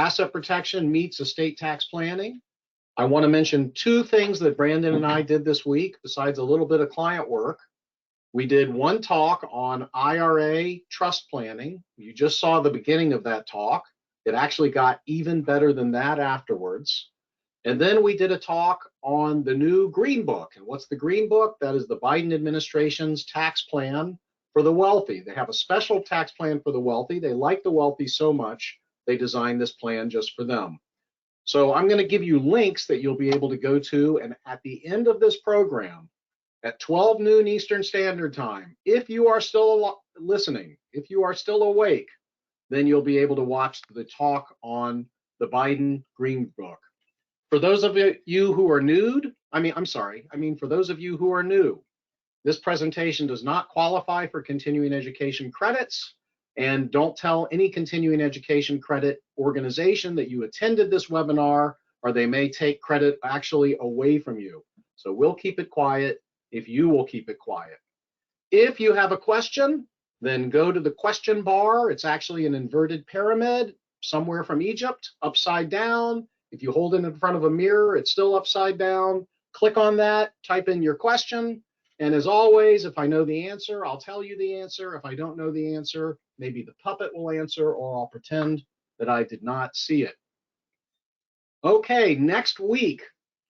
Asset protection meets estate tax planning. I want to mention two things that Brandon and I did this week, besides a little bit of client work. We did one talk on IRA trust planning. You just saw the beginning of that talk. It actually got even better than that afterwards. And then we did a talk on the new Green Book. And what's the Green Book? That is the Biden administration's tax plan for the wealthy. They have a special tax plan for the wealthy. They like the wealthy so much, they designed this plan just for them. So I'm going to give you links that you'll be able to go to. And at the end of this program, at 12 noon Eastern Standard Time, if you are still listening, if you are still awake, then you'll be able to watch the talk on the Biden Green Book. For those of you who are new, for those of you who are new, this presentation does not qualify for continuing education credits, and don't tell any continuing education credit organization that you attended this webinar, or they may take credit actually away from you. So we'll keep it quiet if you will keep it quiet. If you have a question, then go to the question bar. It's actually an inverted pyramid, somewhere from Egypt, upside down. If you hold it in front of a mirror, it's still upside down. Click on that, type in your question. And as always, if I know the answer, I'll tell you the answer. If I don't know the answer, maybe the puppet will answer, or I'll pretend that I did not see it. Okay, next week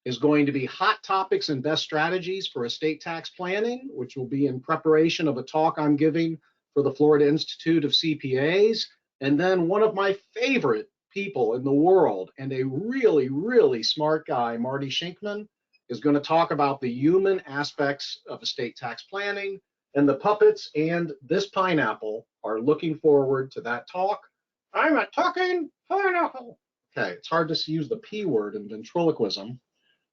is going to be hot topics and best strategies for estate tax planning, which will be in preparation of a talk I'm giving for the Florida Institute of CPAs. And then one of my favorite people in the world, and a really, really smart guy, Marty Shinkman, is going to talk about the human aspects of estate tax planning. And the puppets and this pineapple are looking forward to that talk. I'm a talking pineapple. Okay, it's hard to use the P word in ventriloquism.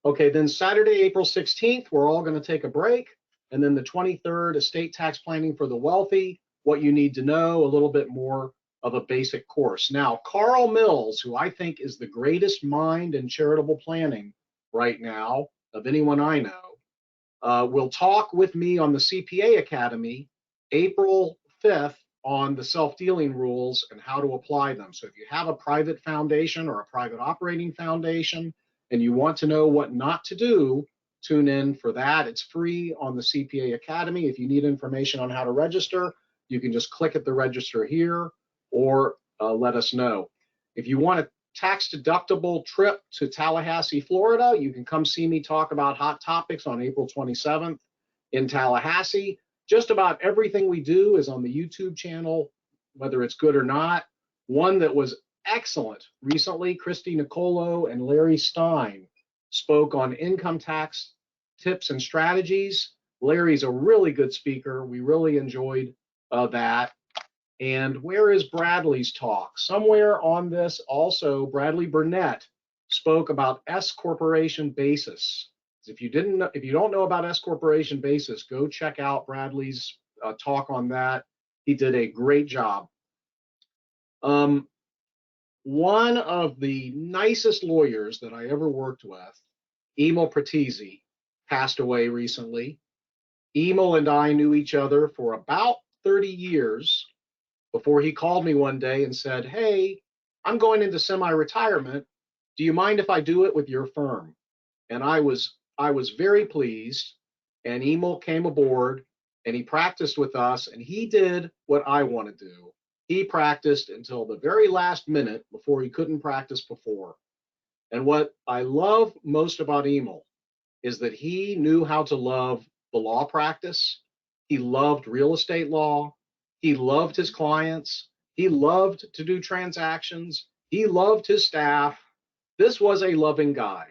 Okay, then Saturday, April 16th, we're all going to take a break. And then the 23rd, estate tax planning for the wealthy, what you need to know, a little bit more of a basic course. Now, Carl Mills, who I think is the greatest mind in charitable planning right now of anyone I know, will talk with me on the CPA Academy April 5th on the self-dealing rules and how to apply them. So if you have a private foundation or a private operating foundation and you want to know what not to do, tune in for that. It's free on the CPA Academy. If you need information on how to register, you can just click at the register here or let us know. If you want a tax-deductible trip to Tallahassee, Florida, you can come see me talk about hot topics on April 27th in Tallahassee. Just about everything we do is on the YouTube channel, whether it's good or not. One that was excellent recently, Christy Nicolo and Larry Stein spoke on income tax tips and strategies. Larry's a really good speaker. We really enjoyed that. And where is Bradley's talk? Somewhere on this also, Bradley Burnett spoke about S corporation basis. If you don't know about S corporation basis, go check out Bradley's talk on that. He did a great job. One of the nicest lawyers that I ever worked with, Emil Pratisi, passed away recently. Emil and I knew each other for about 30 years before he called me one day and said, "Hey, I'm going into semi-retirement. Do you mind if I do it with your firm?" And I was very pleased. And Emil came aboard and he practiced with us, and he did what I want to do. He practiced until the very last minute before he couldn't practice before. And what I love most about Emil is that he knew how to love the law practice. He loved real estate law. He loved his clients. He loved to do transactions. He loved his staff. This was a loving guy.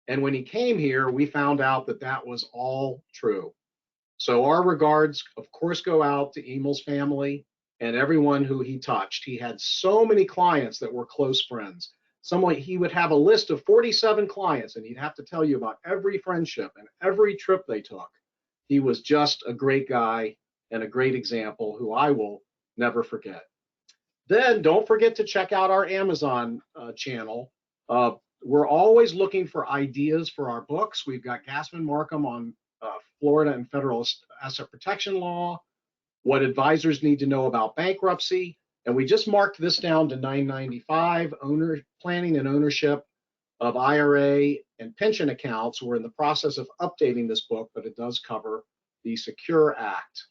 And when he came here, we found out that that was all true. So our regards, of course, go out to Emil's family and everyone who he touched. He had so many clients that were close friends. He would have a list of 47 clients, and he'd have to tell you about every friendship and every trip they took. He was just a great guy and a great example who I will never forget. Then don't forget to check out our Amazon channel. We're always looking for ideas for our books. We've got Gassman Markham on Florida and federal asset protection law, what advisors need to know about bankruptcy. And we just marked this down to 995, planning and ownership of IRA and pension accounts. We're in the process of updating this book, but it does cover the Secure Act.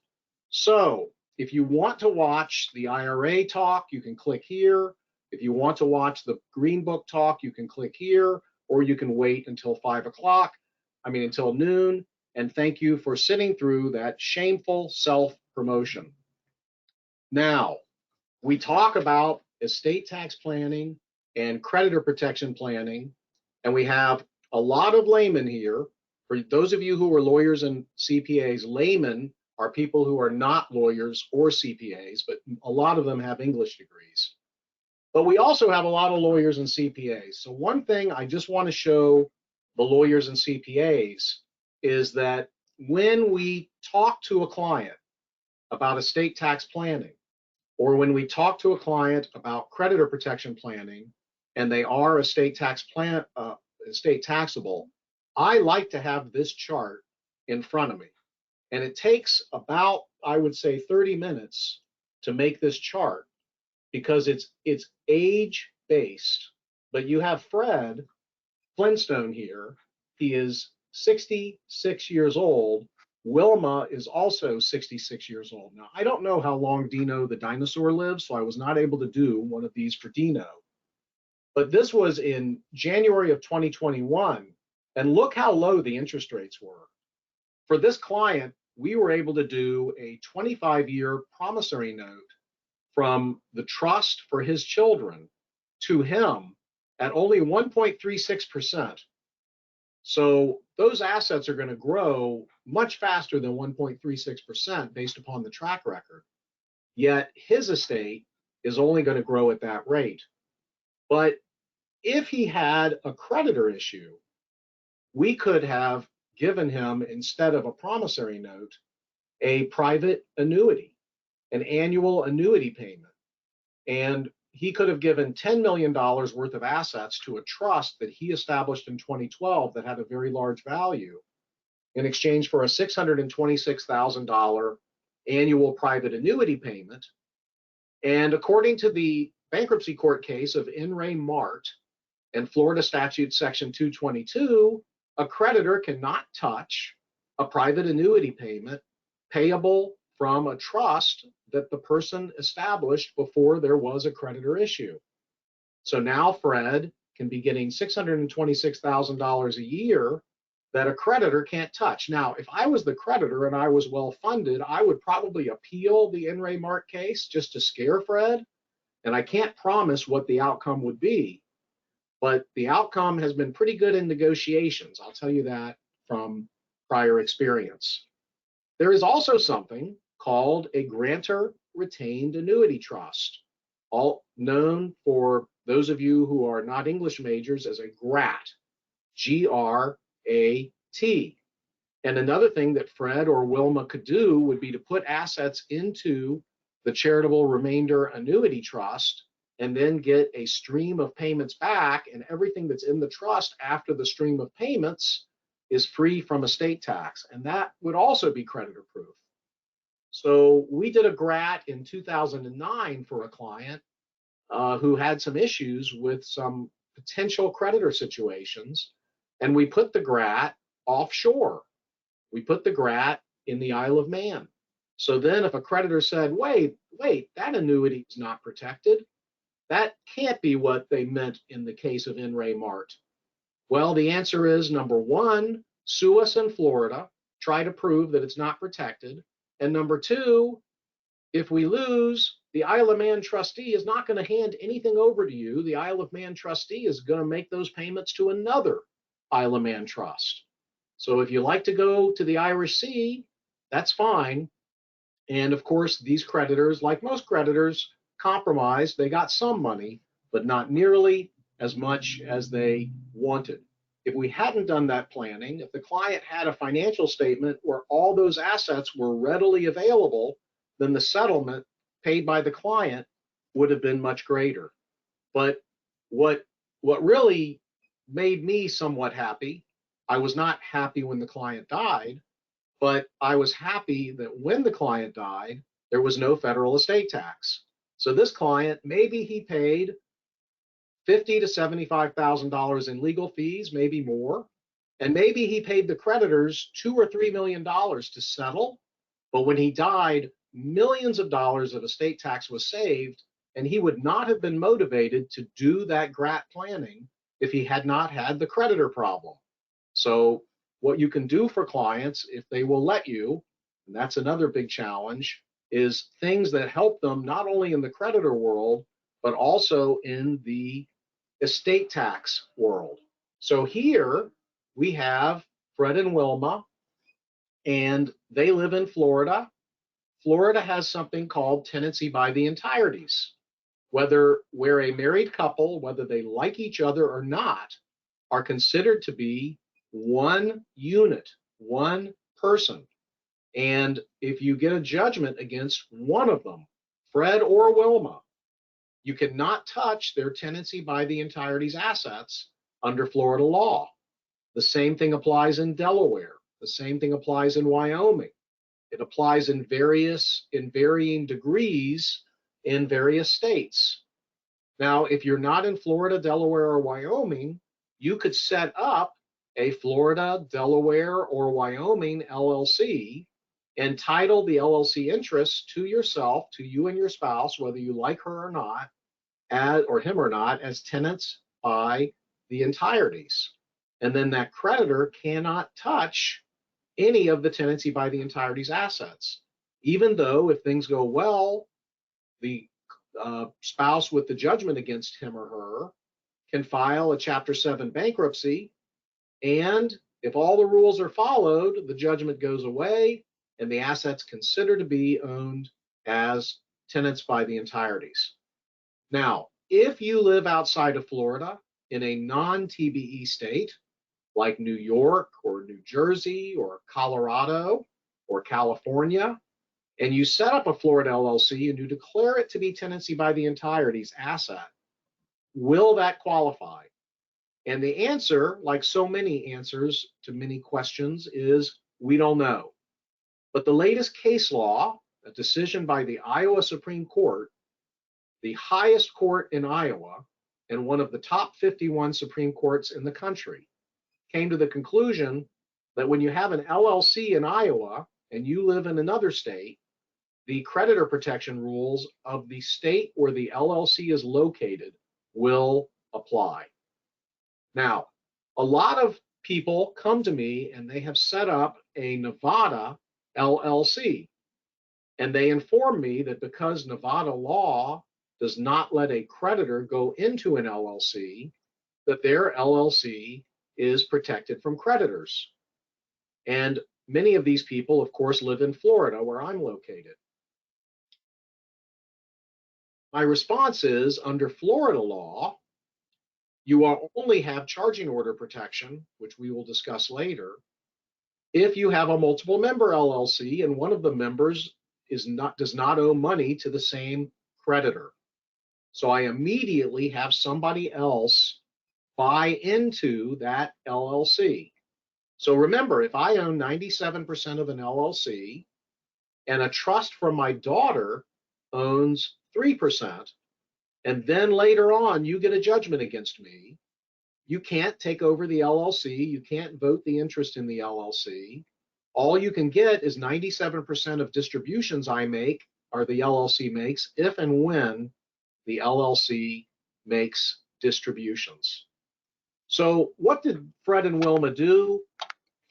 So if you want to watch the IRA talk, you can click here. If you want to watch the Green Book talk, you can click here, or you can wait until 5 o'clock, until noon. And thank you for sitting through that shameful self-promotion. Now, we talk about estate tax planning and creditor protection planning, and we have a lot of laymen here. For those of you who are lawyers and CPAs, laymen are people who are not lawyers or CPAs, but a lot of them have English degrees. But we also have a lot of lawyers and CPAs. So one thing I just want to show the lawyers and CPAs is that when we talk to a client about estate tax planning, or when we talk to a client about creditor protection planning, and they are estate taxable, I like to have this chart in front of me. And it takes about, I would say, 30 minutes to make this chart because it's age-based. But you have Fred Flintstone here. He is 66 years old. Wilma is also 66 years old. Now, I don't know how long Dino the dinosaur lives, so I was not able to do one of these for Dino. But this was in January of 2021, and look how low the interest rates were. For this client, we were able to do a 25-year promissory note from the trust for his children to him at only 1.36%. So those assets are going to grow much faster than 1.36% based upon the track record. Yet his estate is only going to grow at that rate. But if he had a creditor issue, we could have given him, instead of a promissory note, a private annuity, an annual annuity payment. And he could have given $10 million worth of assets to a trust that he established in 2012 that had a very large value in exchange for a $626,000 annual private annuity payment. And according to the bankruptcy court case of In Re Mart and Florida Statute Section 222, a creditor cannot touch a private annuity payment payable from a trust that the person established before there was a creditor issue. So now Fred can be getting $626,000 a year that a creditor can't touch. Now, if I was the creditor and I was well funded, I would probably appeal the In Re Mart case just to scare Fred. And I can't promise what the outcome would be, but the outcome has been pretty good in negotiations. I'll tell you that from prior experience. There is also something called a Grantor Retained Annuity Trust, all known for those of you who are not English majors as a GRAT, G-R-A-T. And another thing that Fred or Wilma could do would be to put assets into the charitable remainder annuity trust and then get a stream of payments back, and everything that's in the trust after the stream of payments is free from estate tax, and that would also be creditor proof. So we did a GRAT in 2009 for a client who had some issues with some potential creditor situations, and we put the GRAT offshore. We put the GRAT in the Isle of Man. So then if a creditor said, wait, that annuity is not protected, that can't be what they meant in the case of In Re Mart. Well, the answer is, number one, sue us in Florida, try to prove that it's not protected. And number two, if we lose, the Isle of Man trustee is not going to hand anything over to you. The Isle of Man trustee is going to make those payments to another Isle of Man trust. So if you like to go to the Irish Sea, that's fine. And of course, these creditors, like most creditors, compromised. They got some money, but not nearly as much as they wanted. If we hadn't done that planning, if the client had a financial statement where all those assets were readily available, then the settlement paid by the client would have been much greater. But what really made me somewhat happy, I was not happy when the client died, but I was happy that when the client died, there was no federal estate tax. So this client, maybe he paid $50,000 to $75,000 in legal fees, maybe more, and maybe he paid the creditors $2 or $3 million to settle. But when he died, millions of dollars of estate tax was saved, and he would not have been motivated to do that GRAT planning if he had not had the creditor problem. So what you can do for clients, if they will let you, and that's another big challenge, is things that help them not only in the creditor world, but also in the estate tax world. So here we have Fred and Wilma, and they live in Florida. Florida has something called tenancy by the entireties, where a married couple, whether they like each other or not, are considered to be one unit, one person. And if you get a judgment against one of them, Fred or Wilma, you cannot touch their tenancy by the entireties assets under Florida law. The same thing applies in Delaware. The same thing applies in Wyoming. It applies in varying degrees in various states. Now, if you're not in Florida, Delaware, or Wyoming, you could set up a Florida, Delaware, or Wyoming LLC and title the LLC interest to yourself, to you and your spouse, whether you like her or not, or him or not, as tenants by the entireties. And then that creditor cannot touch any of the tenancy by the entireties assets, even though if things go well, the spouse with the judgment against him or her can file a Chapter 7 bankruptcy, and if all the rules are followed, the judgment goes away and the assets considered to be owned as tenants by the entireties. Now, if you live outside of Florida in a non-TBE state, like New York or New Jersey or Colorado or California, and you set up a Florida LLC and you declare it to be tenancy by the entireties asset, will that qualify? And the answer, like so many answers to many questions, is we don't know. But the latest case law, a decision by the Iowa Supreme Court, the highest court in Iowa and one of the top 51 Supreme Courts in the country, came to the conclusion that when you have an LLC in Iowa and you live in another state, the creditor protection rules of the state where the LLC is located will apply. Now, a lot of people come to me and they have set up a Nevada LLC, and they inform me that because Nevada law does not let a creditor go into an LLC, that their LLC is protected from creditors. And many of these people, of course, live in Florida, where I'm located. My response is, under Florida law, you only have charging order protection, which we will discuss later, if you have a multiple member LLC and one of the members does not owe money to the same creditor. So I immediately have somebody else buy into that LLC. So remember, if I own 97% of an LLC and a trust from my daughter owns 3%, and then later on you get a judgment against me, you can't take over the LLC, you can't vote the interest in the LLC. All you can get is 97% of distributions I make, or the LLC makes, if and when the LLC makes distributions. So what did Fred and Wilma do?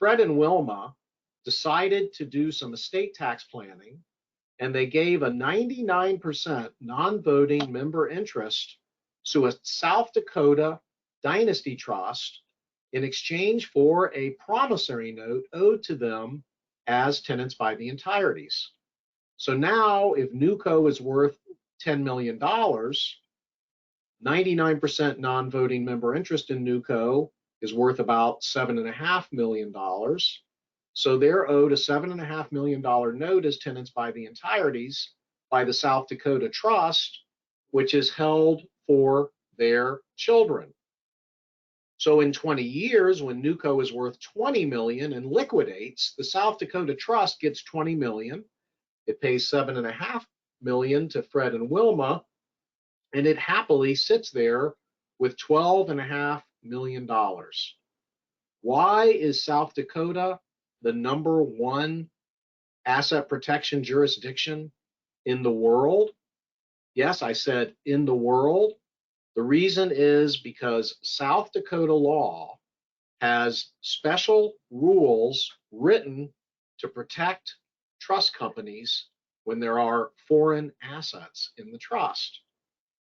Fred and Wilma decided to do some estate tax planning, and they gave a 99% non-voting member interest to a South Dakota dynasty trust in exchange for a promissory note owed to them as tenants by the entireties. So now if NewCo is worth $10 million, 99% non-voting member interest in NewCo is worth about $7.5 million. So they're owed a $7.5 million note as tenants by the entireties by the South Dakota Trust, which is held for their children. So in 20 years, when NewCo is worth 20 million and liquidates, the South Dakota Trust gets 20 million. It pays $7.5 million to Fred and Wilma, and it happily sits there with $12.5 million. Why is South Dakota the #1 asset protection jurisdiction in the world? Yes, I said in the world. The reason is because South Dakota law has special rules written to protect trust companies when there are foreign assets in the trust.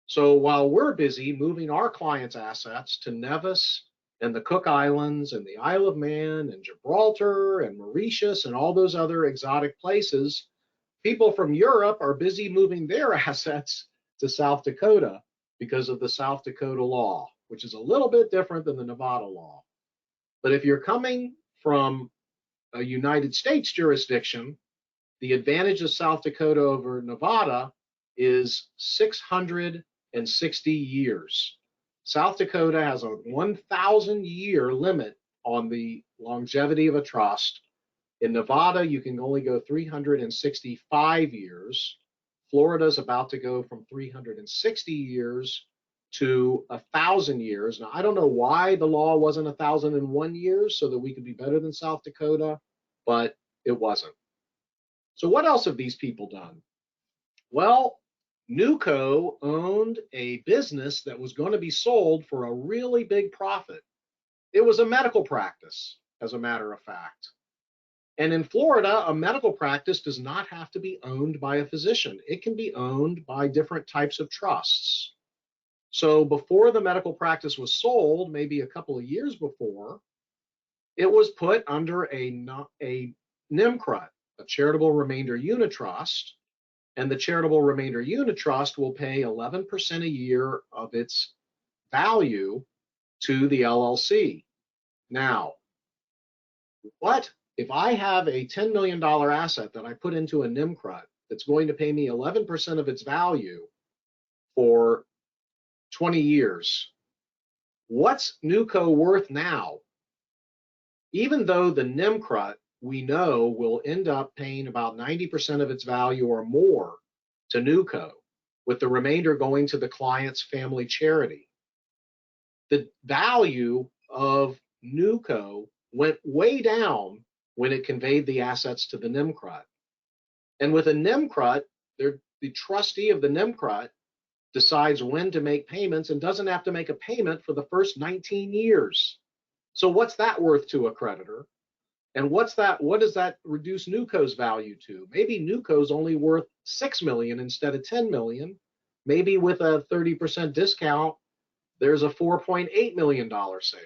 So while we're busy moving our clients' assets to Nevis and the Cook Islands and the Isle of Man and Gibraltar and Mauritius and all those other exotic places, people from Europe are busy moving their assets to South Dakota because of the South Dakota law, which is a little bit different than the Nevada law. But if you're coming from a United States jurisdiction, the advantage of South Dakota over Nevada is 660 years. South Dakota has a 1,000-year limit on the longevity of a trust. In Nevada, you can only go 365 years. Florida's about to go from 360 years to 1,000 years. Now, I don't know why the law wasn't 1,001 years so that we could be better than South Dakota, but it wasn't. So what else have these people done? Well, NewCo owned a business that was going to be sold for a really big profit. It was a medical practice, as a matter of fact. And in Florida, a medical practice does not have to be owned by a physician. It can be owned by different types of trusts. So before the medical practice was sold, maybe a couple of years before, it was put under a NIMCRUT, a charitable remainder unit trust, and the charitable remainder unit trust will pay 11% a year of its value to the LLC. Now, what if I have a $10 million asset that I put into a NIMCRUT that's going to pay me 11% of its value for 20 years? What's NewCo worth now? Even though the NIMCRUT, we know, will end up paying about 90% of its value or more to NewCo, with the remainder going to the client's family charity. The value of NewCo went way down when it conveyed the assets to the NIMCRUT. And with a NIMCRUT, the trustee of the NIMCRUT decides when to make payments and doesn't have to make a payment for the first 19 years. So what's that worth to a creditor? And what does that reduce NewCo's value to? Maybe NewCo's only worth $6 million instead of $10 million. Maybe with a 30% discount, there's a $4.8 million sale.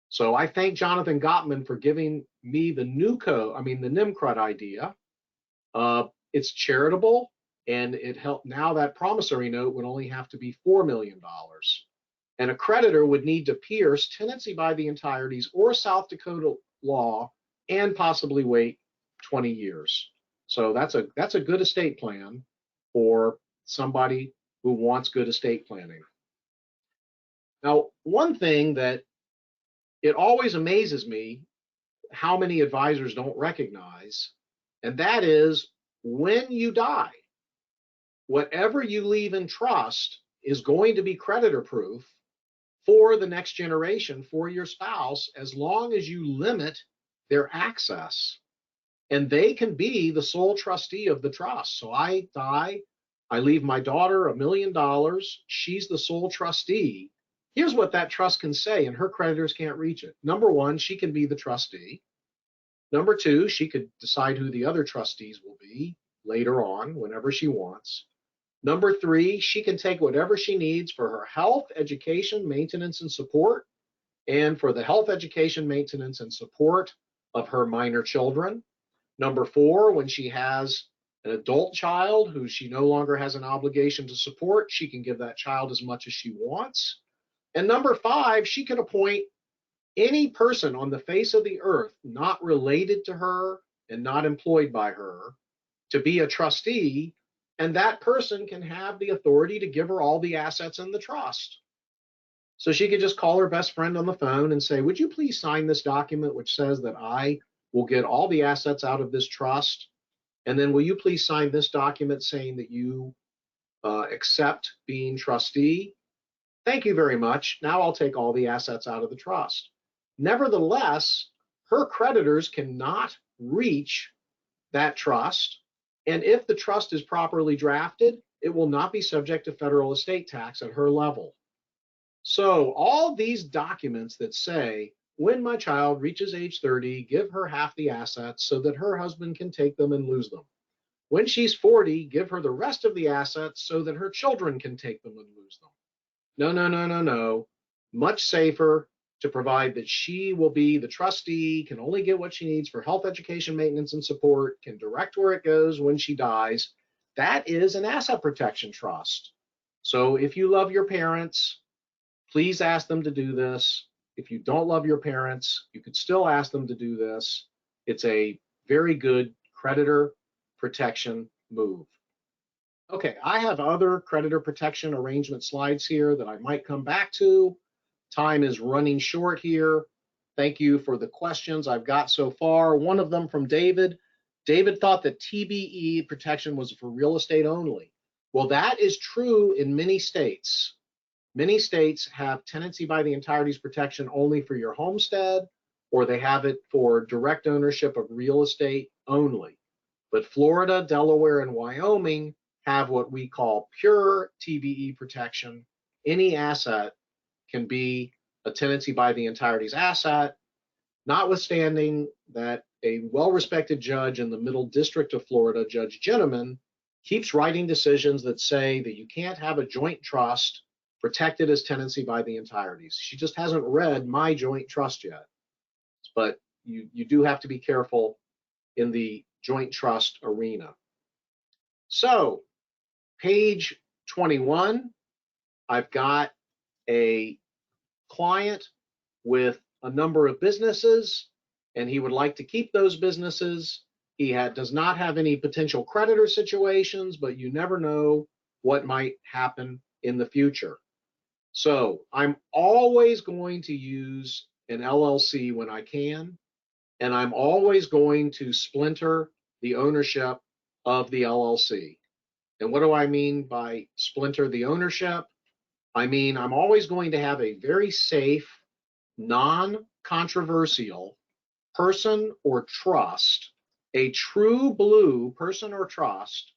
So I thank Jonathan Gottman for giving me the NIMCRUT idea. It's charitable, and it helped. Now that promissory note would only have to be $4 million. And a creditor would need to pierce tenancy by the entireties or South Dakota law and possibly wait 20 years. So that's a good estate plan for somebody who wants good estate planning. Now, one thing that it always amazes me how many advisors don't recognize, and that is when you die, whatever you leave in trust is going to be creditor proof for the next generation, for your spouse, as long as you limit their access. And they can be the sole trustee of the trust. So I die, I leave my daughter $1 million, she's the sole trustee. Here's what that trust can say, and her creditors can't reach it. Number one, she can be the trustee. Number two, she could decide who the other trustees will be later on, whenever she wants. Number three, she can take whatever she needs for her health, education, maintenance, and support, and for the health, education, maintenance, and support of her minor children. Number four, when she has an adult child who she no longer has an obligation to support, she can give that child as much as she wants. And number five, she can appoint any person on the face of the earth not related to her and not employed by her to be a trustee, and that person can have the authority to give her all the assets in the trust. So she could just call her best friend on the phone and say, would you please sign this document which says that I will get all the assets out of this trust And then will you please sign this document saying that you accept being trustee? Thank you very much. Now I'll take all the assets out of the trust. Nevertheless, her creditors cannot reach that trust. And if the trust is properly drafted, it will not be subject to federal estate tax at her level. So all these documents that say, when my child reaches age 30, give her half the assets so that her husband can take them and lose them. When she's 40, give her the rest of the assets so that her children can take them and lose them. No, no, no, no, no. Much safer to provide that she will be the trustee, can only get what she needs for health, education, maintenance, and support, can direct where it goes when she dies. That is an asset protection trust. So if you love your parents, please ask them to do this. If you don't love your parents, you could still ask them to do this. It's a very good creditor protection move. Okay, I have other creditor protection arrangement slides here that I might come back to. Time is running short here. Thank you for the questions I've got so far. One of them from David. David thought that TBE protection was for real estate only. Well, that is true in many states. Many states have tenancy by the entireties protection only for your homestead, or they have it for direct ownership of real estate only. But Florida, Delaware, and Wyoming have what we call pure TBE protection. Any asset can be a tenancy by the entireties asset, notwithstanding that a well-respected judge in the Middle District of Florida, Judge Gentleman, keeps writing decisions that say that you can't have a joint trust protected as tenancy by the entireties. She just hasn't read my joint trust yet. But you do have to be careful in the joint trust arena. So, page 21, I've got a client with a number of businesses, and he would like to keep those businesses. He does not have any potential creditor situations, but you never know what might happen in the future. So I'm always going to use an LLC when I can, and I'm always going to splinter the ownership of the LLC. And what do I mean by splinter the ownership? I mean, I'm always going to have a very safe, non-controversial person or trust, a true blue person or trust,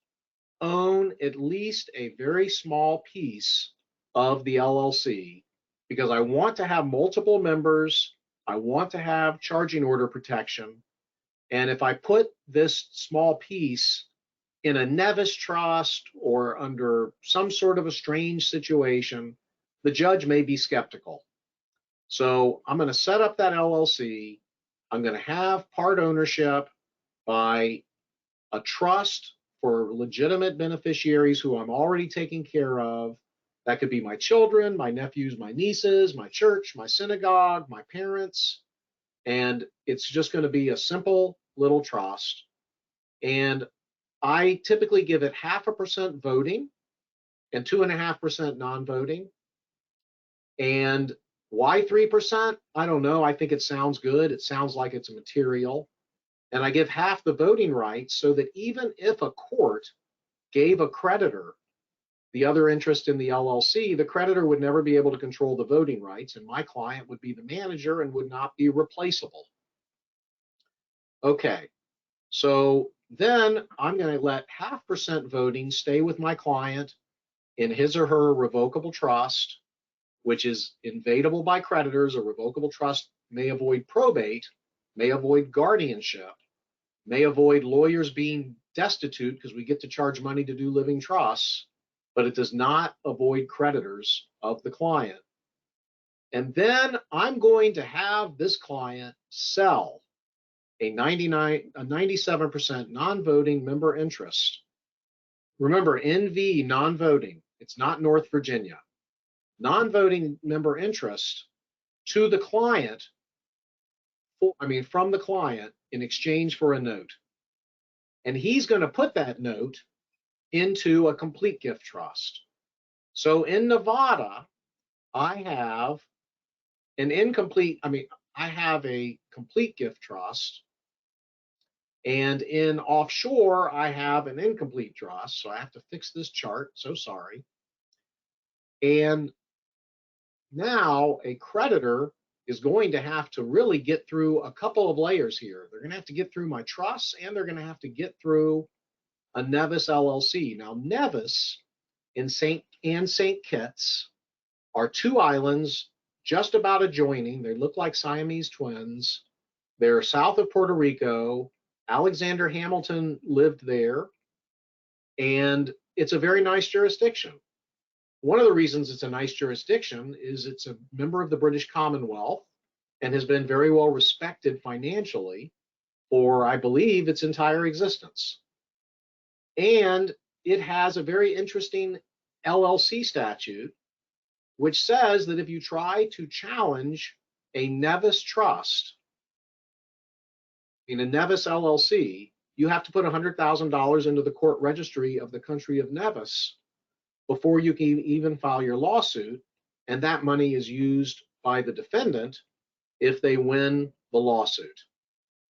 own at least a very small piece of the LLC, because I want to have multiple members. I want to have charging order protection. And if I put this small piece in a Nevis trust or under some sort of a strange situation, the judge may be skeptical. So I'm going to set up that LLC. I'm going to have part ownership by a trust for legitimate beneficiaries who I'm already taking care of. That could be my children, my nephews, my nieces, my church, my synagogue, my parents. And it's just going to be a simple little trust. And I typically give it 0.5% voting and 2.5% non-voting. And why 3%? I don't know. I think it sounds good. It sounds like it's material. And I give half the voting rights so that even if a court gave a creditor the other interest in the LLC, the creditor would never be able to control the voting rights, and my client would be the manager and would not be replaceable. Okay, so then I'm going to let 0.5% voting stay with my client in his or her revocable trust, which is invadable by creditors. A revocable trust may avoid probate, may avoid guardianship, may avoid lawyers being destitute because we get to charge money to do living trusts, but it does not avoid creditors of the client. And then I'm going to have this client sell a 97% non-voting member interest. Remember, NV, non-voting, it's not North Virginia. Non-voting member interest to the client, from the client in exchange for a note. And he's going to put that note into a complete gift trust. So in Nevada, I have I have a complete gift trust, And in offshore, I have an incomplete trust, so I have to fix this chart. So sorry. And now a creditor is going to have to really get through a couple of layers here. They're going to have to get through my trust, and they're going to have to get through a Nevis LLC. Now, Nevis and St. Kitts are two islands just about adjoining. They look like Siamese twins. They're south of Puerto Rico. Alexander Hamilton lived there, and it's a very nice jurisdiction. One of the reasons it's a nice jurisdiction is it's a member of the British Commonwealth and has been very well respected financially for, I believe, its entire existence. And it has a very interesting LLC statute, which says that if you try to challenge a Nevis trust in a Nevis LLC, you have to put $100,000 into the court registry of the country of Nevis before you can even file your lawsuit, and that money is used by the defendant if they win the lawsuit.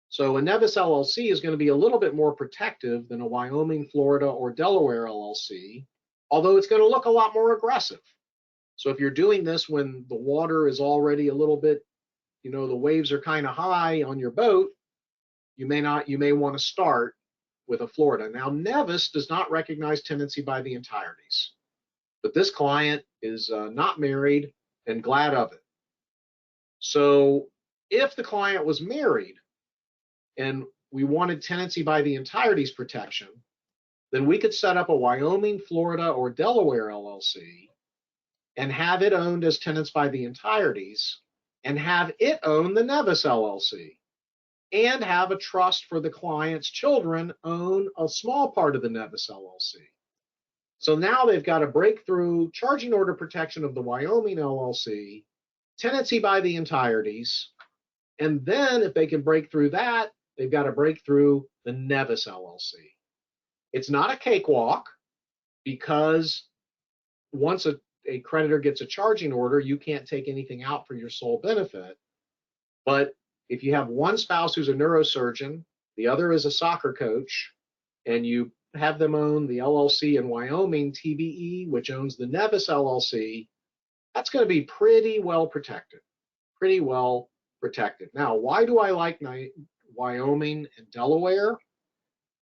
So a Nevis LLC is going to be a little bit more protective than a Wyoming, Florida, or Delaware LLC, although it's going to look a lot more aggressive. So if you're doing this when the water is already a little bit, the waves are kind of high on your boat, you may want to start with a Florida. Now, Nevis does not recognize tenancy by the entireties, but this client is not married and glad of it. So if the client was married and we wanted tenancy by the entireties protection, then we could set up a Wyoming, Florida, or Delaware LLC and have it owned as tenants by the entireties and have it own the Nevis LLC and have a trust for the client's children own a small part of the Nevis LLC. So now they've got a breakthrough charging order protection of the Wyoming LLC, tenancy by the entireties, and then if they can break through that, they've got to break through the Nevis LLC. It's not a cakewalk because once a creditor gets a charging order, you can't take anything out for your sole benefit. But if you have one spouse who's a neurosurgeon, the other is a soccer coach, and you have them own the LLC in Wyoming, TBE, which owns the Nevis LLC, that's going to be pretty well protected. Pretty well protected. Now, why do I like Wyoming and Delaware?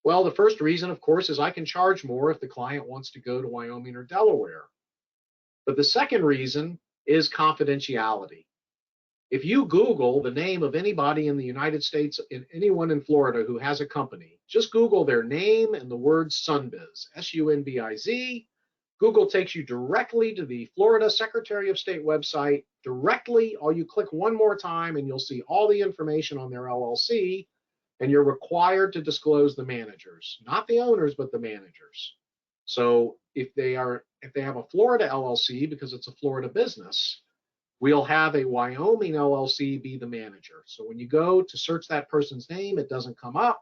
Well, the first reason, of course, is I can charge more if the client wants to go to Wyoming or Delaware. But the second reason is confidentiality. If you Google the name of anybody in the United States and anyone in Florida who has a company, just Google their name and the word Sunbiz, S-U-N-B-I-Z. Google takes you directly to the Florida Secretary of State website. Directly, all you click one more time and you'll see all the information on their LLC, and you're required to disclose the managers, not the owners, but the managers. So if they have a Florida LLC, because it's a Florida business, we'll have a Wyoming LLC be the manager. So when you go to search that person's name, it doesn't come up.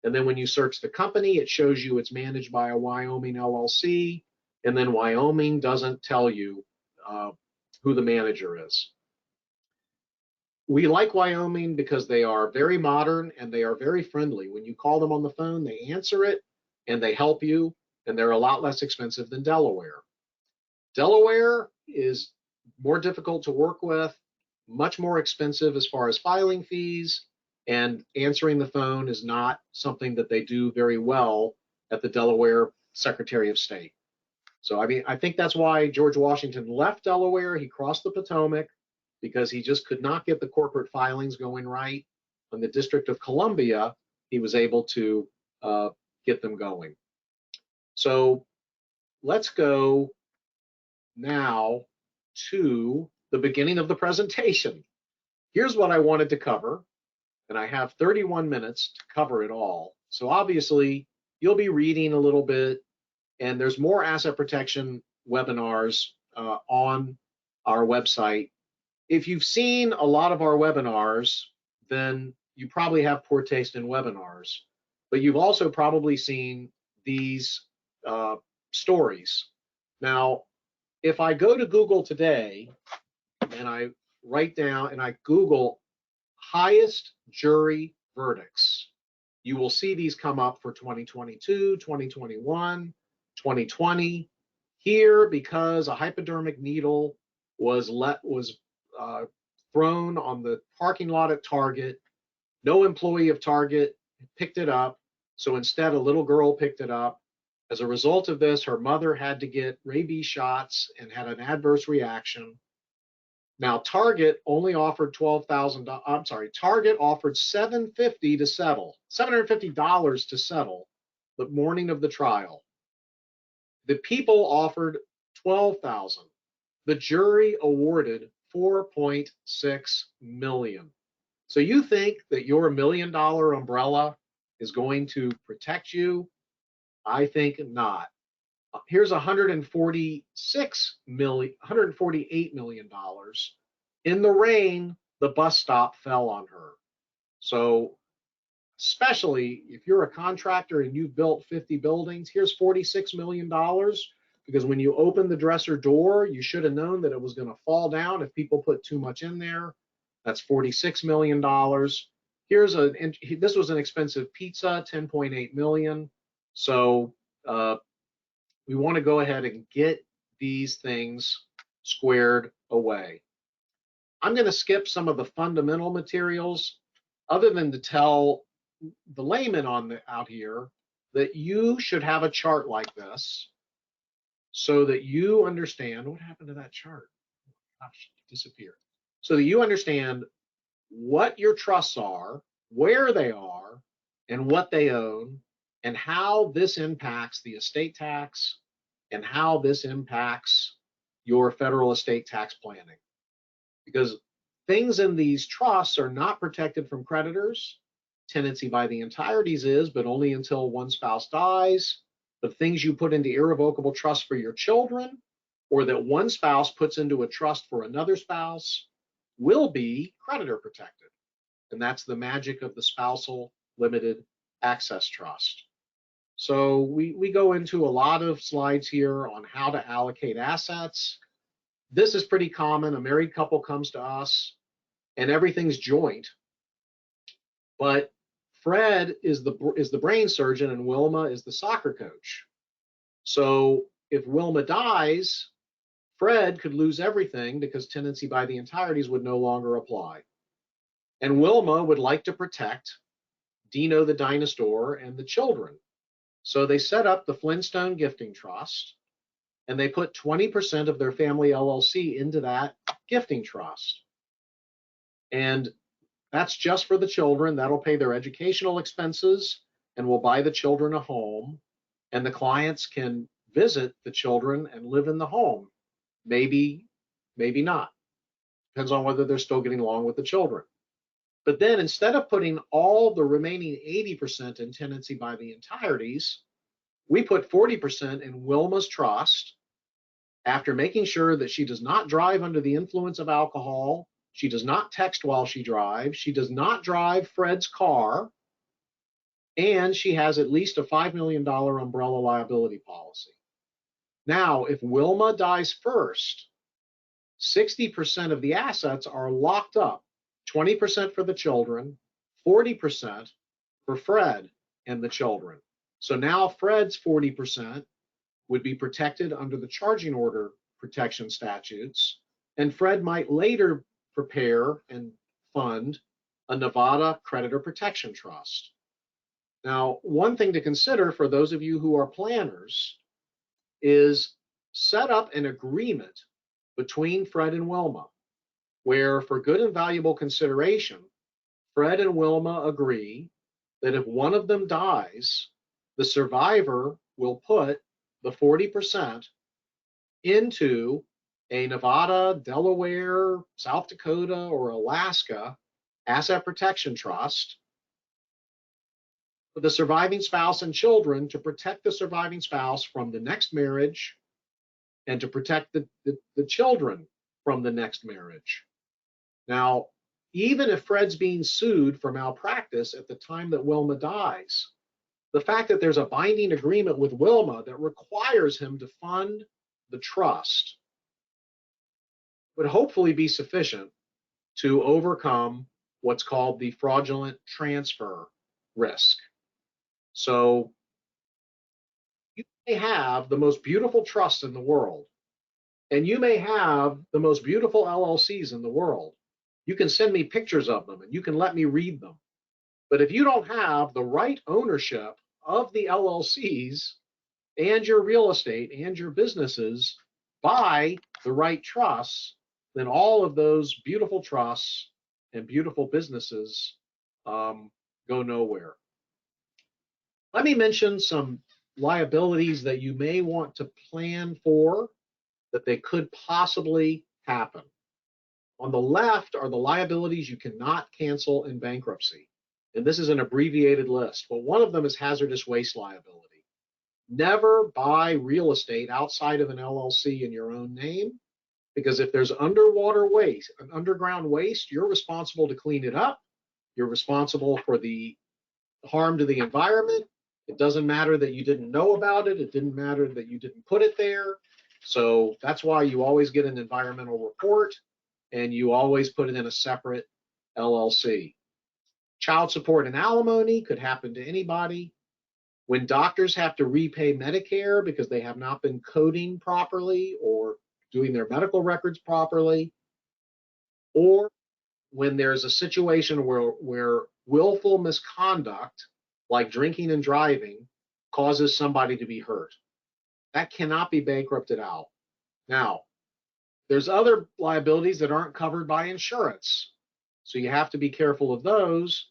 And then when you search the company, it shows you it's managed by a Wyoming LLC. And then Wyoming doesn't tell you who the manager is. We like Wyoming because they are very modern and they are very friendly. When you call them on the phone, they answer it and they help you, and they're a lot less expensive than Delaware. Delaware is more difficult to work with, much more expensive as far as filing fees, and answering the phone is not something that they do very well at the Delaware Secretary of State. So, I think that's why George Washington left Delaware. He crossed the Potomac because he just could not get the corporate filings going right. In the District of Columbia, he was able to get them going. So let's go now to the beginning of the presentation. Here's what I wanted to cover, and I have 31 minutes to cover it all. So obviously, you'll be reading a little bit, and there's more asset protection webinars on our website. If you've seen a lot of our webinars, then you probably have poor taste in webinars, but you've also probably seen these stories. Now, if I go to Google today and I write down and I Google highest jury verdicts, You will see these come up for 2022, 2021, 2020. Here, because a hypodermic needle was uh, thrown on the parking lot at Target, no employee of Target picked it up. So instead, a little girl picked it up. As a result of this, her mother had to get rabies shots and had an adverse reaction. Now, Target only offered $12,000. I'm sorry, Target offered $750 to settle, $750 to settle the morning of the trial. The people offered $12,000. The jury awarded $4.6 million. So you think that your $1 million umbrella is going to protect you? I think not. Here's $148 million. In the rain, the bus stop fell on her. So especially if you're a contractor and you've built 50 buildings, here's $46 million, because when you open the dresser door, you should have known that it was going to fall down if people put too much in there. That's $46 million. This was an expensive pizza, $10.8 million. So we want to go ahead and get these things squared away. I'm going to skip some of the fundamental materials, other than to tell the layman out here that you should have a chart like this so that you understand what happened to that chart. Gosh, it disappeared. So that you understand what your trusts are, where they are, and what they own, and how this impacts the estate tax, and how this impacts your federal estate tax planning. Because things in these trusts are not protected from creditors. Tenancy by the entireties is, but only until one spouse dies. But things you put into irrevocable trust for your children, or that one spouse puts into a trust for another spouse, will be creditor protected. And that's the magic of the spousal limited access trust. So we go into a lot of slides here on how to allocate assets. This is pretty common. A married couple comes to us and everything's joint, but Fred is the brain surgeon and Wilma is the soccer coach. So if Wilma dies, Fred could lose everything because tenancy by the entireties would no longer apply. And Wilma would like to protect Dino the dinosaur and the children. So they set up the Flintstone Gifting Trust, and they put 20% of their family LLC into that gifting trust. And that's just for the children. That'll pay their educational expenses and will buy the children a home. And the clients can visit the children and live in the home. Maybe, maybe not. Depends on whether they're still getting along with the children. But then instead of putting all the remaining 80% in tenancy by the entireties, we put 40% in Wilma's trust after making sure that she does not drive under the influence of alcohol, she does not text while she drives, she does not drive Fred's car, and she has at least a $5 million umbrella liability policy. Now, if Wilma dies first, 60% of the assets are locked up, 20% for the children, 40% for Fred and the children. So now Fred's 40% would be protected under the charging order protection statutes, and Fred might later prepare and fund a Nevada creditor protection trust. Now, one thing to consider for those of you who are planners is set up an agreement between Fred and Wilma, where for good and valuable consideration, Fred and Wilma agree that if one of them dies, the survivor will put the 40% into a Nevada, Delaware, South Dakota, or Alaska asset protection trust for the surviving spouse and children to protect the surviving spouse from the next marriage and to protect the children from the next marriage. Now, even if Fred's being sued for malpractice at the time that Wilma dies, the fact that there's a binding agreement with Wilma that requires him to fund the trust would hopefully be sufficient to overcome what's called the fraudulent transfer risk. So you may have the most beautiful trust in the world, and you may have the most beautiful LLCs in the world. You can send me pictures of them and you can let me read them. But if you don't have the right ownership of the LLCs and your real estate and your businesses by the right trusts, then all of those beautiful trusts and beautiful businesses go nowhere. Let me mention some liabilities that you may want to plan for, that they could possibly happen. On the left are the liabilities you cannot cancel in bankruptcy. And this is an abbreviated list, but one of them is hazardous waste liability. Never buy real estate outside of an LLC in your own name, because if there's underwater waste, an underground waste, you're responsible to clean it up. You're responsible for the harm to the environment. It doesn't matter that you didn't know about it. It didn't matter that you didn't put it there. So that's why you always get an environmental report and you always put it in a separate LLC. Child support and alimony could happen to anybody. When doctors have to repay Medicare because they have not been coding properly or doing their medical records properly, or when there's a situation where willful misconduct, like drinking and driving, causes somebody to be hurt. That cannot be bankrupted out. Now, there's other liabilities that aren't covered by insurance, so you have to be careful of those.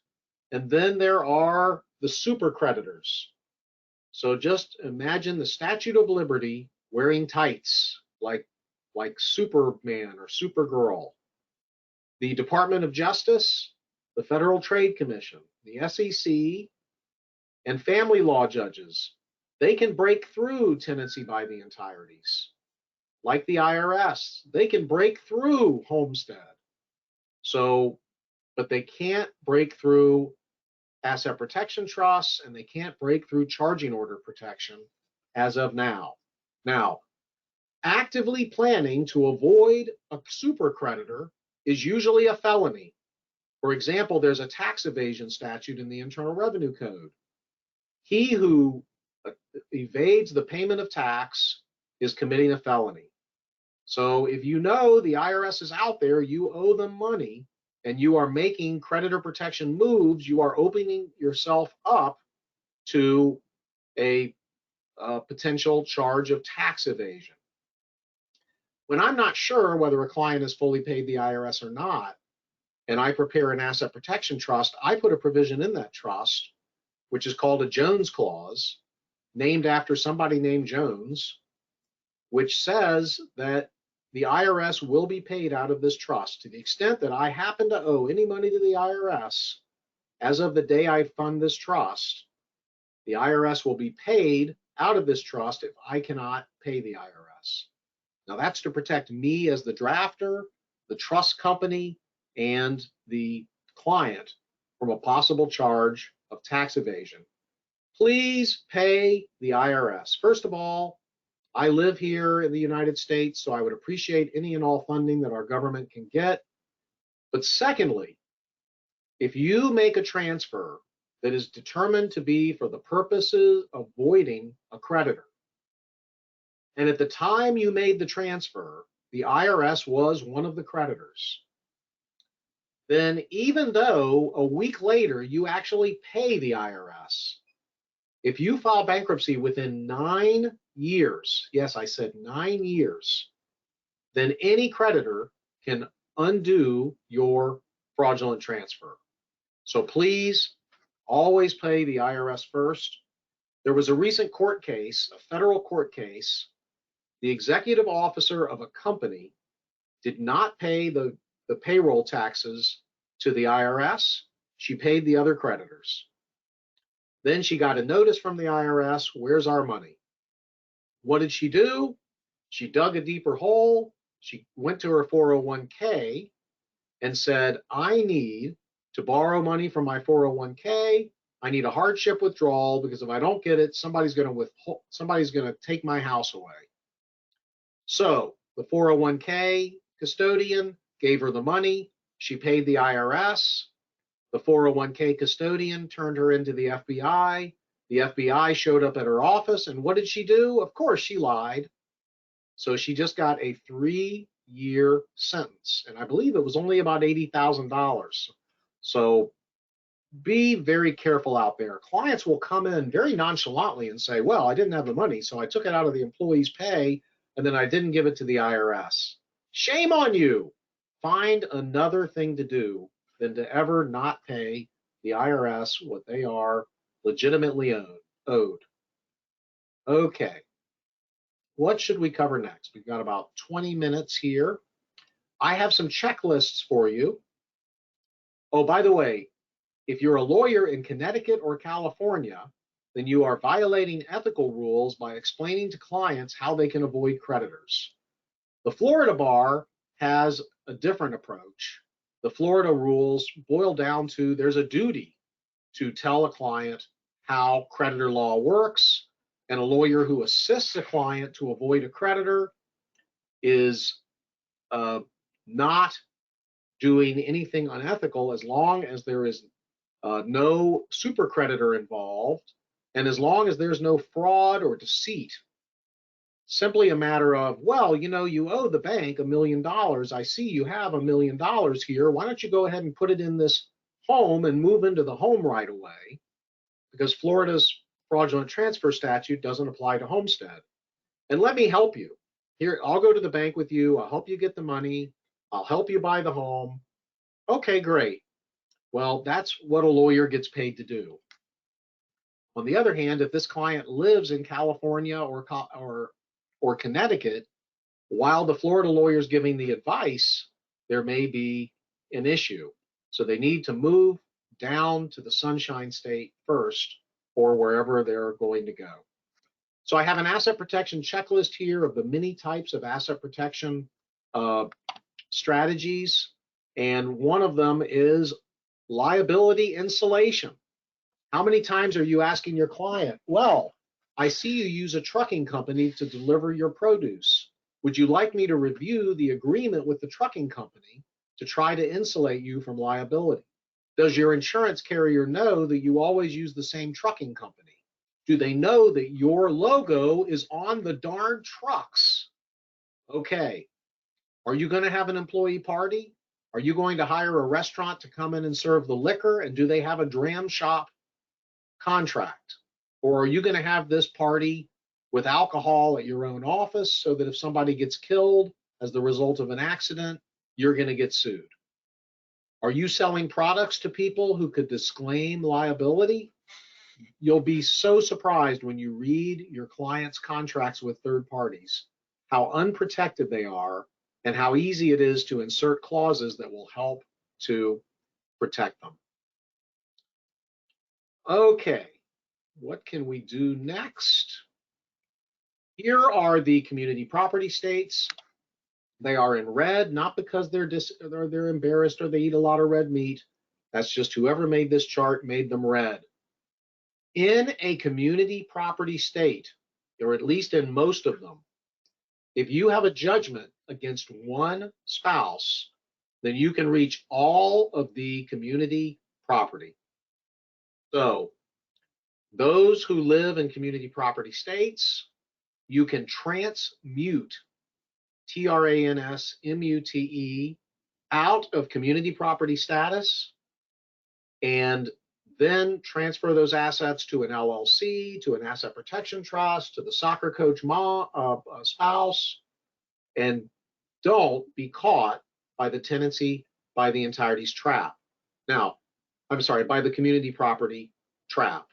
And then there are the super creditors. So just imagine the Statue of Liberty wearing tights like Superman or Supergirl. The Department of Justice, the Federal Trade Commission, the SEC, and family law judges, they can break through tenancy by the entireties. Like the IRS, they can break through homestead. So, but they can't break through asset protection trusts, and they can't break through charging order protection as of now. Now, actively planning to avoid a super creditor is usually a felony. For example, there's a tax evasion statute in the Internal Revenue Code. He who evades the payment of tax is committing a felony. So if you know the IRS is out there, you owe them money, and you are making creditor protection moves, you are opening yourself up to a potential charge of tax evasion. When I'm not sure whether a client has fully paid the IRS or not, and I prepare an asset protection trust, I put a provision in that trust, which is called a Jones Clause, named after somebody named Jones, which says that the IRS will be paid out of this trust. To the extent that I happen to owe any money to the IRS, as of the day I fund this trust, the IRS will be paid out of this trust if I cannot pay the IRS. Now that's to protect me as the drafter, the trust company, and the client from a possible charge of tax evasion. Please pay the IRS. First of all, I live here in the United States, so I would appreciate any and all funding that our government can get. But secondly, if you make a transfer that is determined to be for the purposes of avoiding a creditor, and at the time you made the transfer, the IRS was one of the creditors, then even though a week later you actually pay the IRS, if you file bankruptcy within 9 years, yes, I said 9 years, then any creditor can undo your fraudulent transfer. So please always pay the IRS first. There was a recent court case, a federal court case. The executive officer of a company did not pay the payroll taxes to the IRS. She paid the other creditors. Then she got a notice from the IRS, where's our money? What did she do? She dug a deeper hole. She went to her 401k and said, I need to borrow money from my 401k. I need a hardship withdrawal because if I don't get it, somebody's going to take my house away. So the 401k custodian gave her the money. She paid the IRS. The 401k custodian turned her into the FBI. The FBI showed up at her office, and what did she do? Of course, she lied. So she just got a 3-year sentence, and I believe it was only about $80,000. So be very careful out there. Clients will come in very nonchalantly and say, well, I didn't have the money, so I took it out of the employee's pay, and then I didn't give it to the IRS. Shame on you. Find another thing to do than to ever not pay the IRS what they are legitimately owed. Okay, what should we cover next? We've got about 20 minutes here. I have some checklists for you. Oh, by the way, if you're a lawyer in Connecticut or California, then you are violating ethical rules by explaining to clients how they can avoid creditors. The Florida bar has a different approach. The Florida rules boil down to there's a duty to tell a client how creditor law works, and a lawyer who assists a client to avoid a creditor is not doing anything unethical as long as there is no super creditor involved, and as long as there's no fraud or deceit. Simply a matter of, well, you know, you owe the bank $1 million. I see you have $1 million here. Why don't you go ahead and put it in this home and move into the home right away? Because Florida's fraudulent transfer statute doesn't apply to homestead. And let me help you. Here, I'll go to the bank with you. I'll help you get the money. I'll help you buy the home. Okay, great. Well, that's what a lawyer gets paid to do. On the other hand, if this client lives in California or Connecticut, while the Florida lawyer is giving the advice, there may be an issue. So they need to move down to the Sunshine State first, or wherever they're going to go. So I have an asset protection checklist here of the many types of asset protection strategies, and one of them is liability insulation. How many times are you asking your client, well, I see you use a trucking company to deliver your produce. Would you like me to review the agreement with the trucking company to try to insulate you from liability? Does your insurance carrier know that you always use the same trucking company? Do they know that your logo is on the darn trucks? Okay. Are you going to have an employee party? Are you going to hire a restaurant to come in and serve the liquor? And do they have a dram shop contract? Or are you going to have this party with alcohol at your own office so that if somebody gets killed as the result of an accident, you're going to get sued? Are you selling products to people who could disclaim liability? You'll be so surprised when you read your clients' contracts with third parties, how unprotected they are and how easy it is to insert clauses that will help to protect them. Okay, what can we do next? Here are the community property states. They are in red, not because they're embarrassed or they eat a lot of red meat. That's just whoever made this chart made them red. In a community property state, or at least in most of them, if you have a judgment against one spouse, then you can reach all of the community property. So those who live in community property states, you can transmute, TRANSMUTE, out of community property status and then transfer those assets to an LLC, to an asset protection trust, to the soccer coach spouse, and don't be caught by the tenancy by the entirety's trap. Now, I'm sorry, by the community property trap.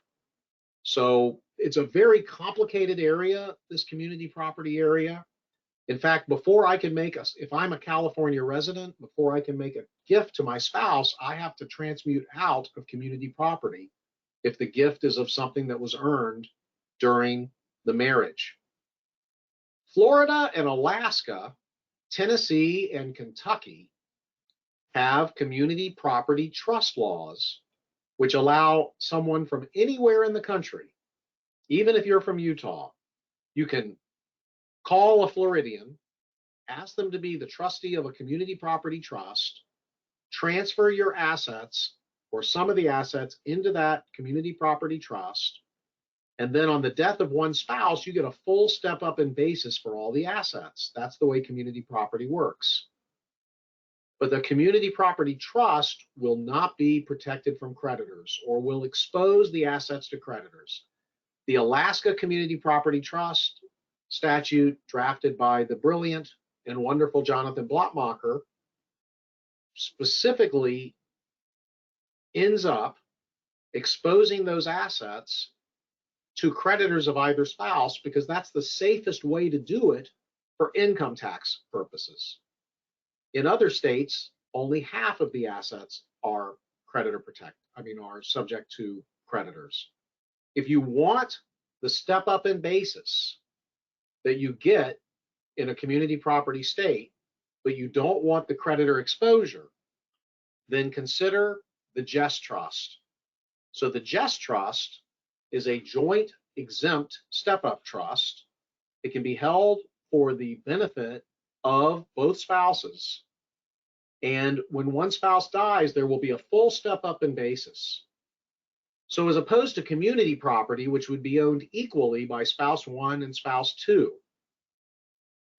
So it's a very complicated area, this community property area. In fact, before I can make if I'm a California resident, before I can make a gift to my spouse, I have to transmute out of community property if the gift is of something that was earned during the marriage. Florida and Alaska, Tennessee and Kentucky have community property trust laws, which allow someone from anywhere in the country, even if you're from Utah, you can call a Floridian, ask them to be the trustee of a community property trust, transfer your assets or some of the assets into that community property trust, And then on the death of one spouse, you get a full step up in basis for all the assets. That's the way community property works. But the community property trust will not be protected from creditors or will expose the assets to creditors. The Alaska Community Property Trust statute, drafted by the brilliant and wonderful Jonathan Blottmacher, specifically ends up exposing those assets to creditors of either spouse because that's the safest way to do it for income tax purposes. In other states, only half of the assets are are subject to creditors. If you want the step up in basis that you get in a community property state, but you don't want the creditor exposure, then consider the Just Trust. So the Just Trust is a joint exempt step-up trust. It can be held for the benefit of both spouses. And when one spouse dies, there will be a full step-up in basis. So as opposed to community property, which would be owned equally by spouse one and spouse two,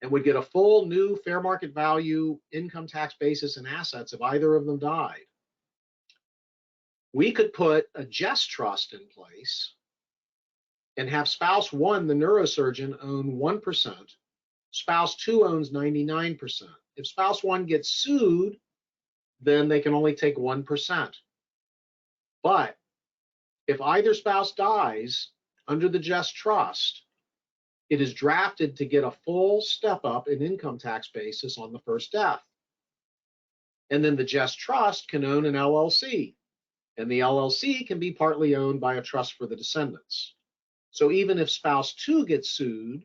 and would get a full new fair market value income tax basis and assets if either of them died, we could put a Just Trust in place and have spouse one, the neurosurgeon, own 1%, spouse two owns 99%. If spouse one gets sued, then they can only take 1%. But if either spouse dies under the Just Trust, it is drafted to get a full step up in income tax basis on the first death. And then the Just Trust can own an LLC, and the LLC can be partly owned by a trust for the descendants. So even if spouse two gets sued,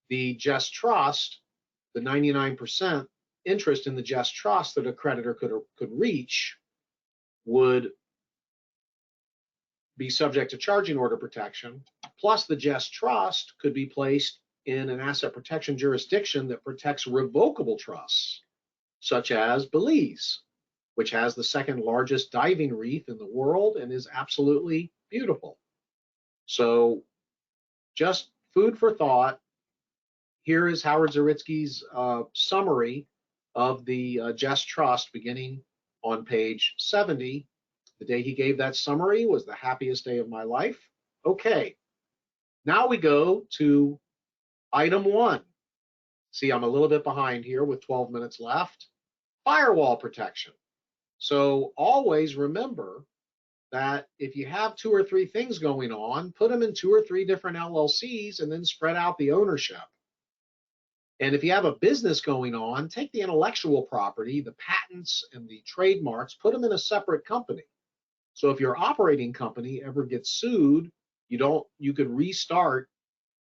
the Just Trust, the 99% interest in the Just Trust that a creditor could reach, would be subject to charging order protection, plus the Just Trust could be placed in an asset protection jurisdiction that protects revocable trusts, such as Belize, which has the second largest diving reef in the world and is absolutely beautiful. So just food for thought. Here is Howard Zaritsky's summary of the Just Trust beginning on page 70. The day he gave that summary was the happiest day of my life. Okay, now we go to item one. See, I'm a little bit behind here with 12 minutes left. Firewall protection. So always remember that if you have two or three things going on, put them in two or three different LLCs and then spread out the ownership. And if you have a business going on, take the intellectual property, the patents and the trademarks, put them in a separate company. So if your operating company ever gets sued, you could restart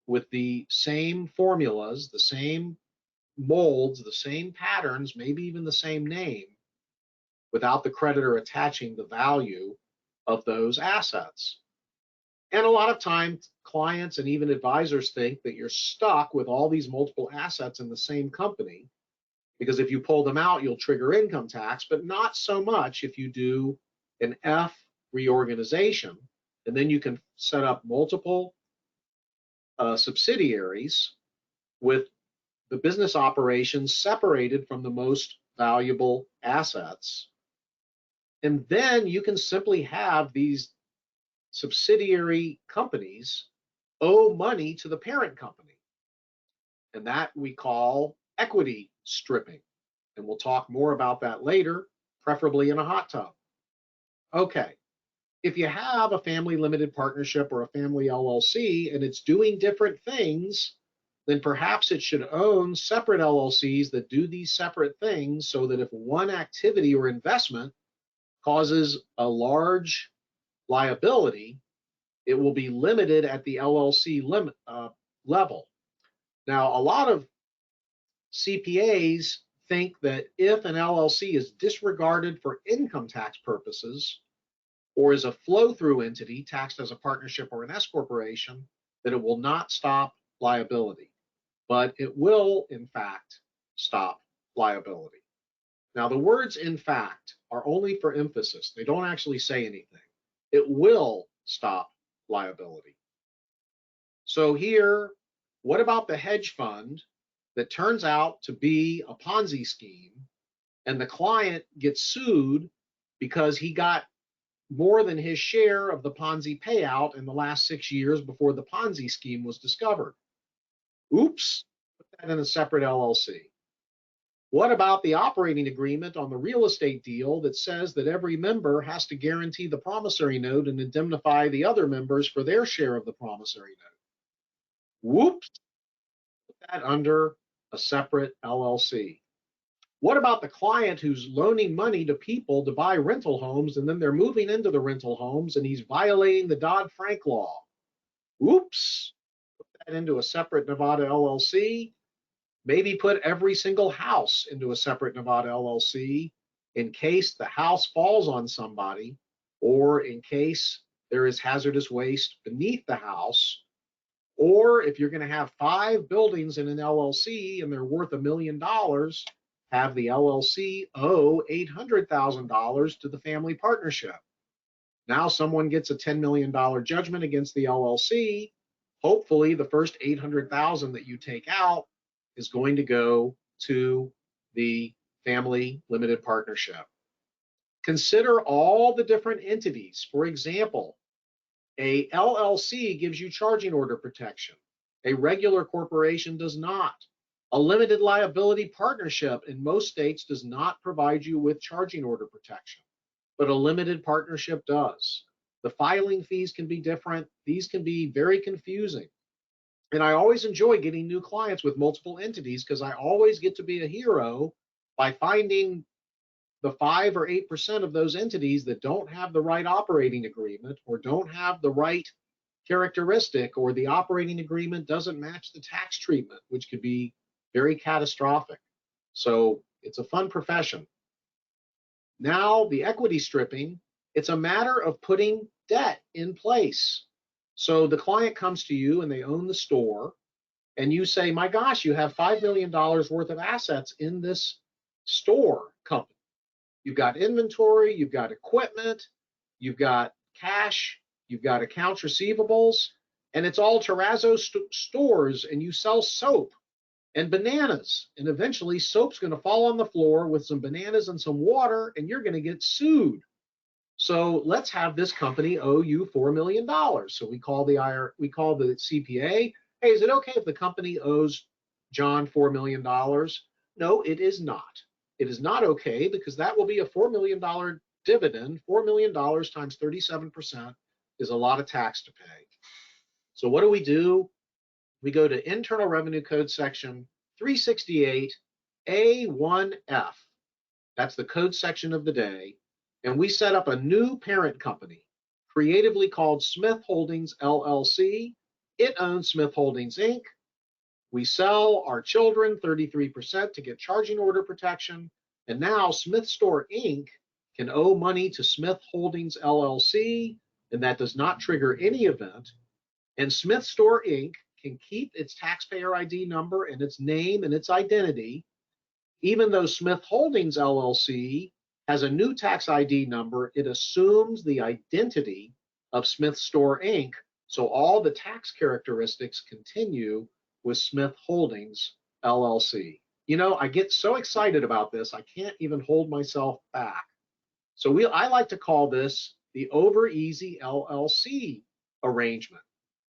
with the same formulas, the same molds, the same patterns, maybe even the same name, without the creditor attaching the value of those assets. And a lot of times, clients and even advisors think that you're stuck with all these multiple assets in the same company, because if you pull them out, you'll trigger income tax, but not so much if you do an F reorganization, and then you can set up multiple subsidiaries with the business operations separated from the most valuable assets. And then you can simply have these subsidiary companies owe money to the parent company. And that we call equity stripping. And we'll talk more about that later, preferably in a hot tub. Okay, if you have a family limited partnership or a family LLC and it's doing different things, then perhaps it should own separate LLCs that do these separate things, so that if one activity or investment causes a large liability, it will be limited at the LLC level. Now, a lot of CPAs think that if an LLC is disregarded for income tax purposes or is a flow-through entity taxed as a partnership or an S corporation, that it will not stop liability. But it will, in fact, stop liability. Now, the words "in fact" are only for emphasis. They don't actually say anything. It will stop liability. So here, what about the hedge fund that turns out to be a Ponzi scheme, and the client gets sued because he got more than his share of the Ponzi payout in the last 6 years before the Ponzi scheme was discovered? Oops, put that in a separate LLC. What about the operating agreement on the real estate deal that says that every member has to guarantee the promissory note and indemnify the other members for their share of the promissory note? Whoops, put that under a separate LLC. What about the client who's loaning money to people to buy rental homes, and then they're moving into the rental homes and he's violating the Dodd-Frank law? Oops, put that into a separate Nevada LLC. Maybe put every single house into a separate Nevada LLC in case the house falls on somebody, or in case there is hazardous waste beneath the house, or if you're going to have 5 buildings in an LLC and they're worth $1 million, have the LLC owe $800,000 to the family partnership. Now someone gets a $10 million judgment against the LLC. Hopefully the first $800,000 that you take out is going to go to the family limited partnership. Consider all the different entities. For example, a LLC gives you charging order protection. A regular corporation does not. A limited liability partnership in most states does not provide you with charging order protection, but a limited partnership does. The filing fees can be different. These can be very confusing. And I always enjoy getting new clients with multiple entities because I always get to be a hero by finding the 5 or 8% of those entities that don't have the right operating agreement or don't have the right characteristic, or the operating agreement doesn't match the tax treatment, which could be very catastrophic. So it's a fun profession. Now, the equity stripping, it's a matter of putting debt in place. So the client comes to you and they own the store, and you say, my gosh, you have $5 million worth of assets in this store company. You've got inventory, you've got equipment, you've got cash, you've got accounts receivables, and it's all terrazzo stores, and you sell soap and bananas, and eventually soap's going to fall on the floor with some bananas and some water, and you're going to get sued. So let's have this company owe you $4 million. So we call the CPA. Hey, is it okay if the company owes John $4 million? No, it is not. It is not okay, because that will be a $4 million dividend. $4 million times 37% is a lot of tax to pay. So what do? We go to Internal Revenue Code section 368 A1F. That's the code section of the day. And we set up a new parent company, creatively called Smith Holdings LLC. It owns Smith Holdings Inc. We sell our children 33% to get charging order protection. And now Smith Store Inc. can owe money to Smith Holdings LLC, and that does not trigger any event. And Smith Store Inc. can keep its taxpayer ID number and its name and its identity, even though Smith Holdings LLC has a new tax ID number. It assumes the identity of Smith Store Inc. So all the tax characteristics continue with Smith Holdings LLC. You know, I get so excited about this, I can't even hold myself back. So I like to call this the Over Easy LLC arrangement.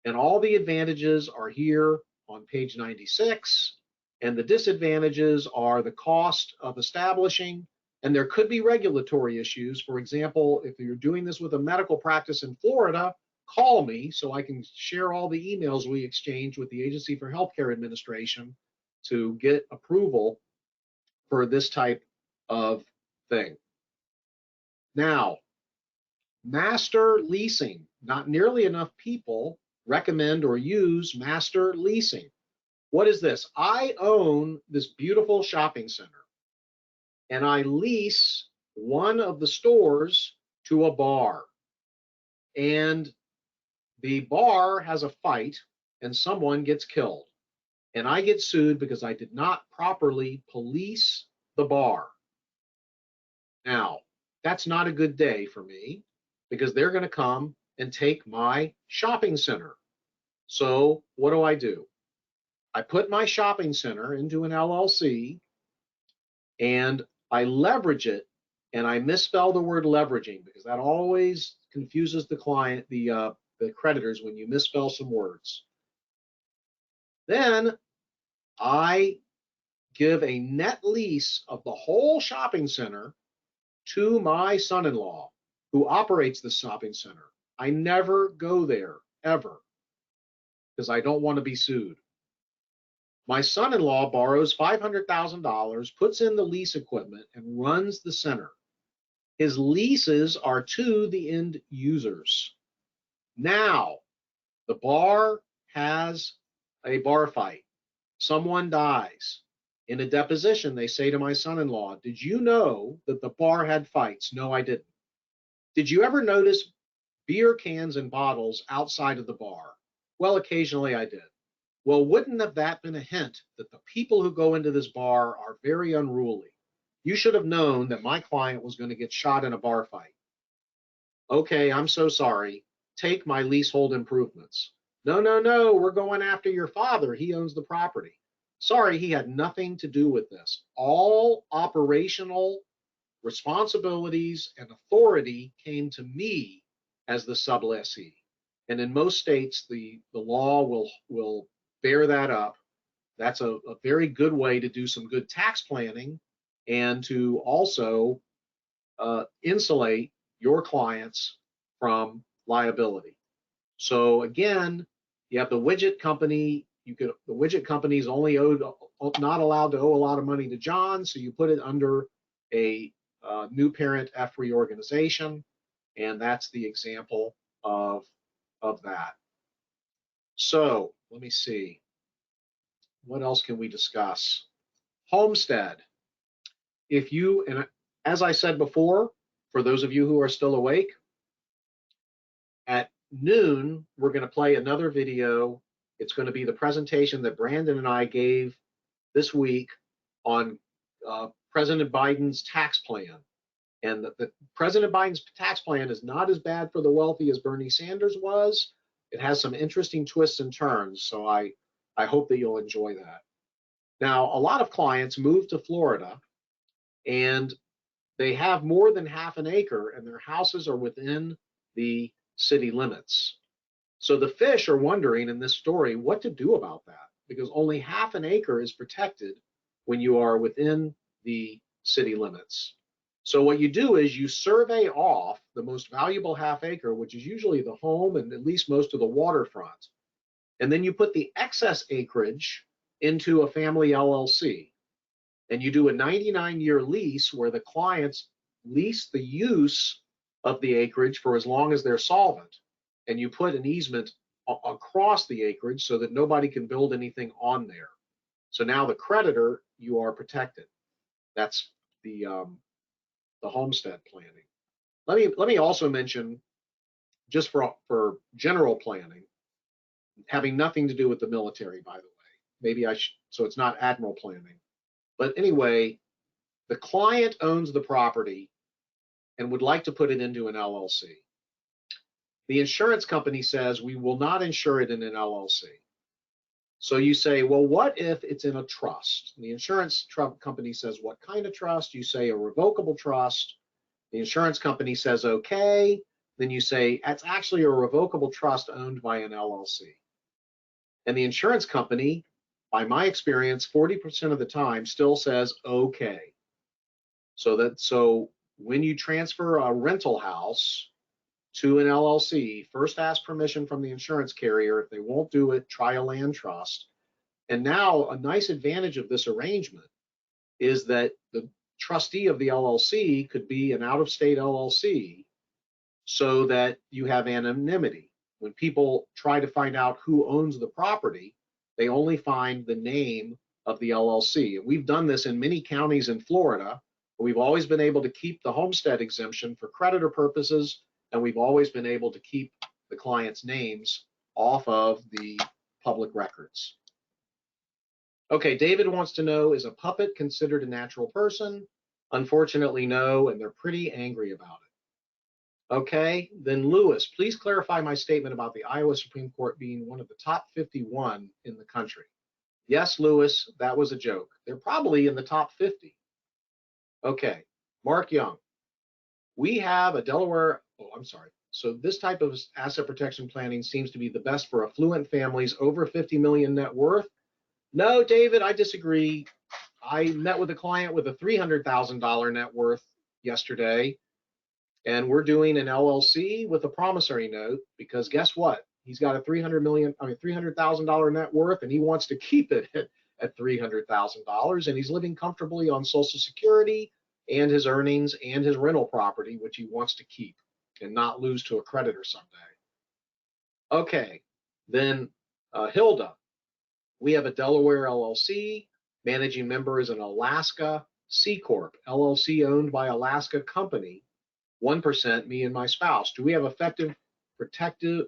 And all the advantages are here on page 96. And the disadvantages are the cost of establishing, and there could be regulatory issues. For example, if you're doing this with a medical practice in Florida, call me so I can share all the emails we exchange with the Agency for Healthcare Administration to get approval for this type of thing. Now, master leasing. Not nearly enough people recommend or use master leasing. What is this? I own this beautiful shopping center, and I lease one of the stores to a bar. And the bar has a fight and someone gets killed. And I get sued because I did not properly police the bar. Now, that's not a good day for me, because they're going to come and take my shopping center. So what do? I put my shopping center into an LLC and I leverage it, and I misspell the word leveraging because that always confuses the client, the creditors, when you misspell some words. Then I give a net lease of the whole shopping center to my son-in-law who operates the shopping center. I never go there ever because I don't want to be sued. My son-in-law borrows $500,000, puts in the lease equipment, and runs the center. His leases are to the end users. Now, the bar has a bar fight. Someone dies. In a deposition, they say to my son-in-law, "Did you know that the bar had fights?" "No, I didn't." "Did you ever notice beer cans and bottles outside of the bar?" "Well, occasionally I did." "Well, wouldn't have that been a hint that the people who go into this bar are very unruly? You should have known that my client was going to get shot in a bar fight." "Okay, I'm so sorry. Take my leasehold improvements." "No, no, no, we're going after your father. He owns the property." "Sorry, he had nothing to do with this. All operational responsibilities and authority came to me as the sublessee." And in most states, the law will bear that up. That's a very good way to do some good tax planning and to also insulate your clients from liability. So again, you have the widget company. The widget company is only not allowed to owe a lot of money to John, so you put it under a new parent F reorganization, and that's the example of that. So let me see. What else can we discuss? Homestead. And as I said before, for those of you who are still awake, at noon, we're going to play another video. It's going to be the presentation that Brandon and I gave this week on President Biden's tax plan. And the President Biden's tax plan is not as bad for the wealthy as Bernie Sanders was. It has some interesting twists and turns, so I hope that you'll enjoy that. Now, a lot of clients move to Florida, and they have more than half an acre, and their houses are within the city limits. So the fish are wondering in this story what to do about that, because only half an acre is protected when you are within the city limits. So what you do is you survey off the most valuable half acre, which is usually the home and at least most of the waterfront. And then you put the excess acreage into a family LLC. And you do a 99-year lease where the clients lease the use of the acreage for as long as they're solvent. And you put an easement across the acreage so that nobody can build anything on there. So now the creditor, you are protected. That's the homestead planning. Let me also mention, just for general planning, having nothing to do with the military, by the way. Maybe I should, so it's not admiral planning. But anyway, the client owns the property and would like to put it into an LLC. The insurance company says we will not insure it in an LLC. So you say, well, what if it's in a trust? And the insurance company says, what kind of trust? You say a revocable trust. The insurance company says, okay. Then you say, it's actually a revocable trust owned by an LLC. And the insurance company, by my experience, 40% of the time still says, okay. So when you transfer a rental house to an LLC, first ask permission from the insurance carrier. If they won't do it, try a land trust. And now a nice advantage of this arrangement is that the trustee of the LLC could be an out-of-state LLC so that you have anonymity. When people try to find out who owns the property, they only find the name of the LLC. And we've done this in many counties in Florida. We've always been able to keep the homestead exemption for creditor purposes, and we've always been able to keep the client's names off of the public records. Okay, David wants to know, is a puppet considered a natural person? Unfortunately, no, and they're pretty angry about it. Okay, then Lewis, please clarify my statement about the Iowa Supreme Court being one of the top 51 in the country. Yes, Lewis, that was a joke. They're probably in the top 50. Okay, Mark Young, we have a Delaware, oh, I'm sorry. So this type of asset protection planning seems to be the best for affluent families over 50 million net worth. No, David, I disagree. I met with a client with a $300,000 net worth yesterday, and we're doing an LLC with a promissory note because guess what? He's got a $300,000 net worth, and he wants to keep it at $300,000, and he's living comfortably on Social Security and his earnings and his rental property, which he wants to keep and not lose to a creditor someday. Okay, then Hilda, we have a Delaware LLC. Managing member is an Alaska C Corp, LLC owned by Alaska company, 1%, me and my spouse. Do we have effective protective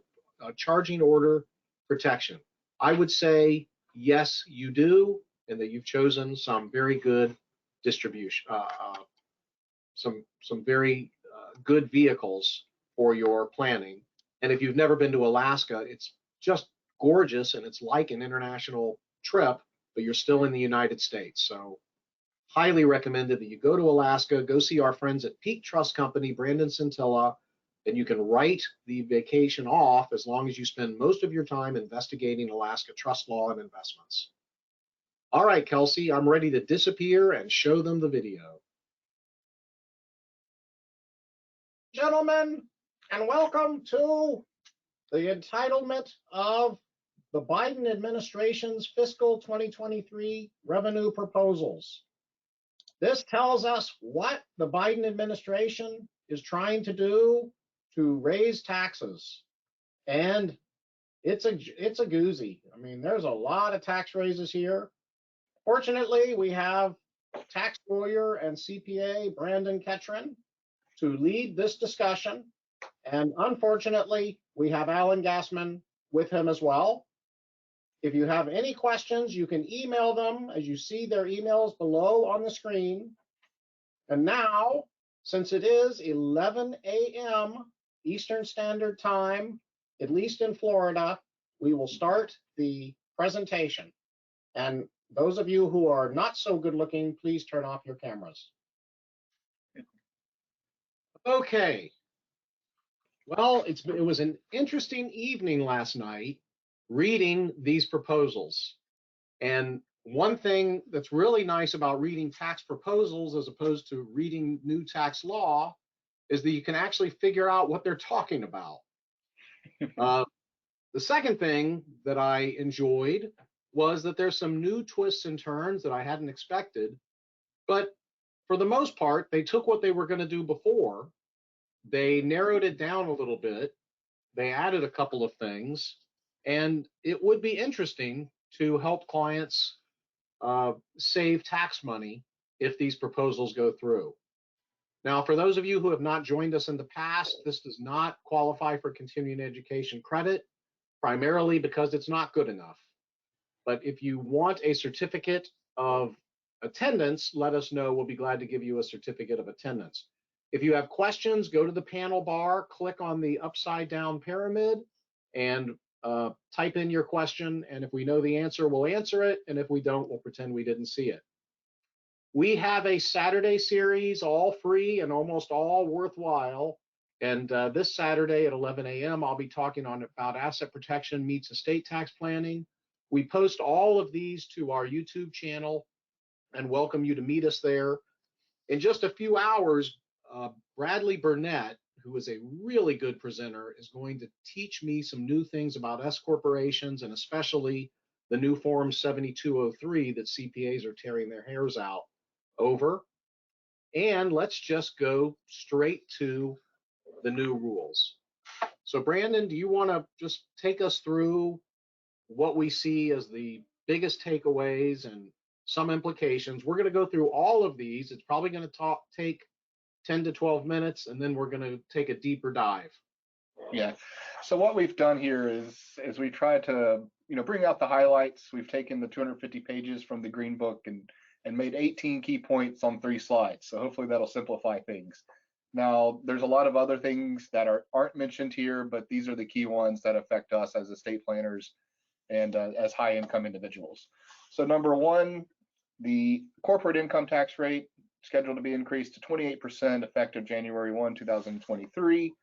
charging order protection? I would say yes, you do, and that you've chosen some very good distribution, some very good vehicles for your planning. And if you've never been to Alaska, it's just gorgeous, and it's like an international trip, but you're still in the United States. So highly recommended that you go to Alaska, go see our friends at Peak Trust Company, Brandon Scintilla, and you can write the vacation off as long as you spend most of your time investigating Alaska trust law and investments. All right, Kelsey, I'm ready to disappear and show them the video. Gentlemen, and welcome to the entitlement of the Biden administration's fiscal 2023 revenue proposals. This tells us what the Biden administration is trying to do to raise taxes. And it's a goozy. I mean, there's a lot of tax raises here. Fortunately, we have tax lawyer and CPA Brandon Ketron to lead this discussion. And unfortunately, we have Alan Gassman with him as well. If you have any questions, you can email them as you see their emails below on the screen. And now, since it is 11 a.m. Eastern Standard Time, at least in Florida, we will start the presentation. And those of you who are not so good looking, please turn off your cameras. Okay. Well, it was an interesting evening last night reading these proposals. And one thing that's really nice about reading tax proposals as opposed to reading new tax law is that you can actually figure out what they're talking about. The second thing that I enjoyed was that there's some new twists and turns that I hadn't expected. But for the most part, they took what they were going to do before, they narrowed it down a little bit, they added a couple of things, and it would be interesting to help clients save tax money if these proposals go through. Now, for those of you who have not joined us in the past, this does not qualify for continuing education credit, primarily because it's not good enough. But if you want a certificate of attendance, let us know. We'll be glad to give you a certificate of attendance. If you have questions, go to the panel bar, click on the upside down pyramid, and type in your question. And if we know the answer, we'll answer it. And if we don't, we'll pretend we didn't see it. We have a Saturday series, all free and almost all worthwhile. And this Saturday at 11 a.m., I'll be talking about asset protection meets estate tax planning. We post all of these to our YouTube channel and welcome you to meet us there. In just a few hours, Bradley Burnett, who is a really good presenter, is going to teach me some new things about S corporations and especially the new Form 7203 that CPAs are tearing their hairs out over. And let's just go straight to the new rules. So Brandon, do you want to just take us through what we see as the biggest takeaways and some implications? We're going to go through all of these. It's probably going to take 10 to 12 minutes, and then we're going to take a deeper dive. Yeah. So what we've done here is we try to, bring out the highlights. We've taken the 250 pages from the Green Book and made 18 key points on 3 slides. So hopefully that'll simplify things. Now, there's a lot of other things that aren't mentioned here, but these are the key ones that affect us as estate planners and as high income individuals. So number one, the corporate income tax rate scheduled to be increased to 28% effective January 1, 2023.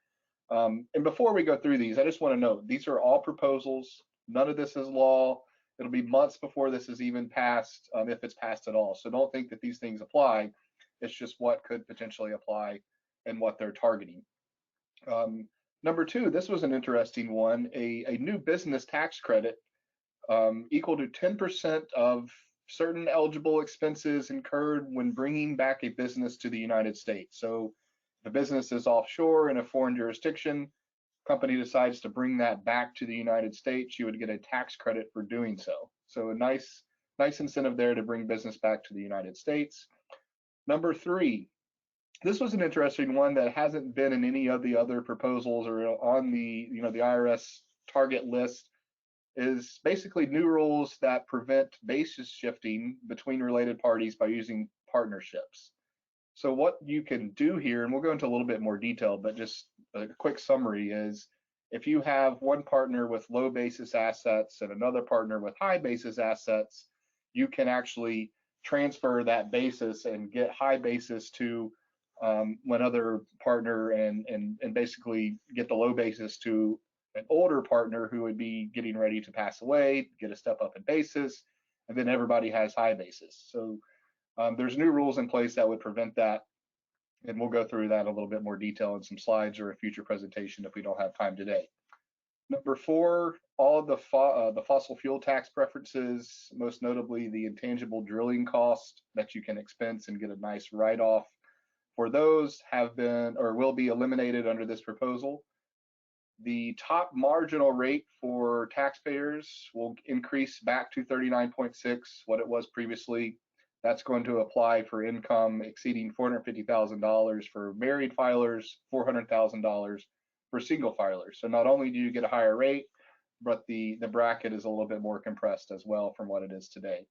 And before we go through these, I just want to note, these are all proposals. None of this is law. It'll be months before this is even passed, if it's passed at all. So don't think that these things apply. It's just what could potentially apply and what they're targeting. Number two, this was an interesting one, a new business tax credit equal to 10% of certain eligible expenses incurred when bringing back a business to the United States. So if a business is offshore in a foreign jurisdiction, company decides to bring that back to the United States, you would get a tax credit for doing so. So a nice incentive there to bring business back to the United States. Number three, this was an interesting one that hasn't been in any of the other proposals or on the the IRS target list, is basically new rules that prevent basis shifting between related parties by using partnerships. So what you can do here, and we'll go into a little bit more detail, but just a quick summary is, if you have one partner with low basis assets and another partner with high basis assets, you can actually transfer that basis and get high basis to one other partner and basically get the low basis to an older partner who would be getting ready to pass away, get a step up in basis, and then everybody has high basis. So there's new rules in place that would prevent that, and we'll go through that in a little bit more detail in some slides or a future presentation if we don't have time today. Number four, all of the fossil fuel tax preferences, most notably the intangible drilling cost that you can expense and get a nice write-off for those, have been or will be eliminated under this proposal. The top marginal rate for taxpayers will increase back to 39.6, what it was previously. That's going to apply for income exceeding $450,000 for married filers, $400,000 for single filers. So not only do you get a higher rate, but the bracket is a little bit more compressed as well from what it is today.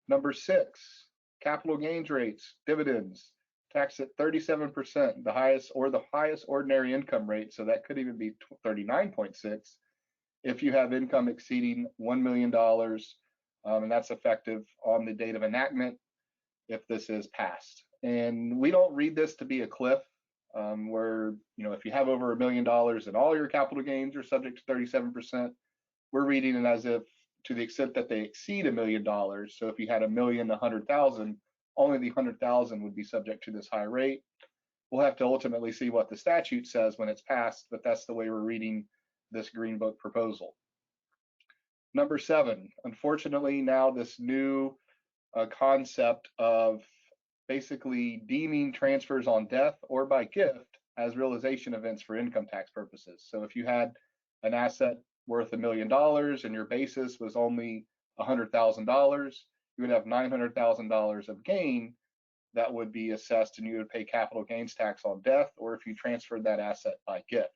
Number six, capital gains rates, dividends, taxed at 37%, the highest ordinary income rate. So that could even be 39.6 if you have income exceeding $1 million. And that's effective on the date of enactment if this is passed. And we don't read this to be a cliff where, if you have over $1 million and all your capital gains are subject to 37%, we're reading it as if to the extent that they exceed $1 million. So if you had $1,100,000, only the 100,000 would be subject to this high rate. We'll have to ultimately see what the statute says when it's passed, but that's the way we're reading this Green Book proposal. Number seven, unfortunately, now this new concept of basically deeming transfers on death or by gift as realization events for income tax purposes. So if you had an asset worth $1 million and your basis was only $100,000, you would have $900,000 of gain that would be assessed, and you would pay capital gains tax on death or if you transferred that asset by gift.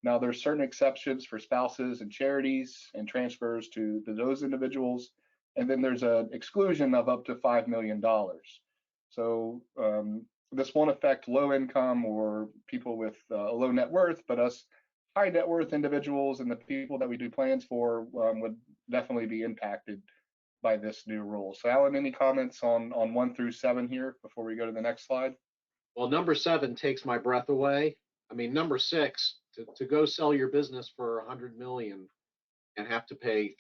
Now, there's certain exceptions for spouses and charities and transfers to those individuals, and then there's an exclusion of up to $5 million. So this won't affect low income or people with a low net worth, but us high net worth individuals and the people that we do plans for would definitely be impacted by this new rule. So Alan, any comments on 1 through 7 here before we go to the next slide? Well, number 7 takes my breath away. I mean, number 6, to go sell your business for $100 million and have to pay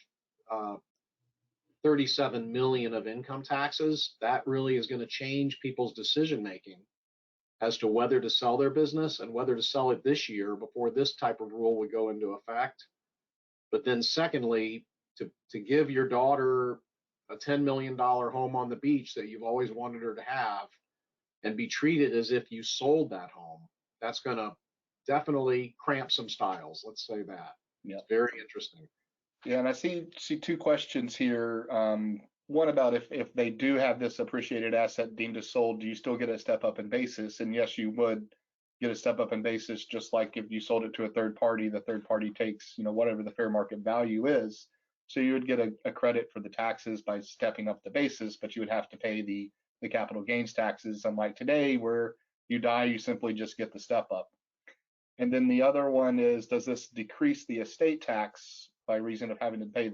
$37 million of income taxes, that really is going to change people's decision making as to whether to sell their business and whether to sell it this year before this type of rule would go into effect. But then secondly, to give your daughter a $10 million home on the beach that you've always wanted her to have and be treated as if you sold that home, that's going to definitely cramp some styles. Let's say that. Yeah. It's very interesting. Yeah, and I see 2 questions here. One about if they do have this appreciated asset deemed as sold, do you still get a step up in basis? And yes, you would get a step up in basis, just like if you sold it to a third party. The third party takes whatever the fair market value is. So you would get a credit for the taxes by stepping up the basis, but you would have to pay the capital gains taxes, unlike today where you die, you simply just get the step up. And then the other one is, does this decrease the estate tax by reason of having to pay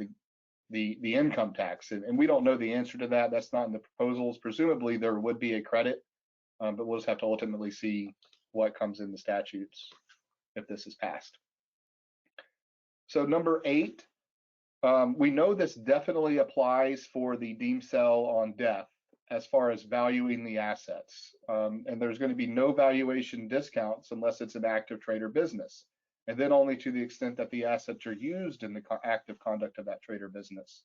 the income tax? And we don't know the answer to that. That's not in the proposals. Presumably there would be a credit, but we'll just have to ultimately see what comes in the statutes if this is passed. So number 8, we know this definitely applies for the deemed sale on death as far as valuing the assets. And there's going to be no valuation discounts unless it's an active trade or business, and then only to the extent that the assets are used in the active conduct of that trade or business.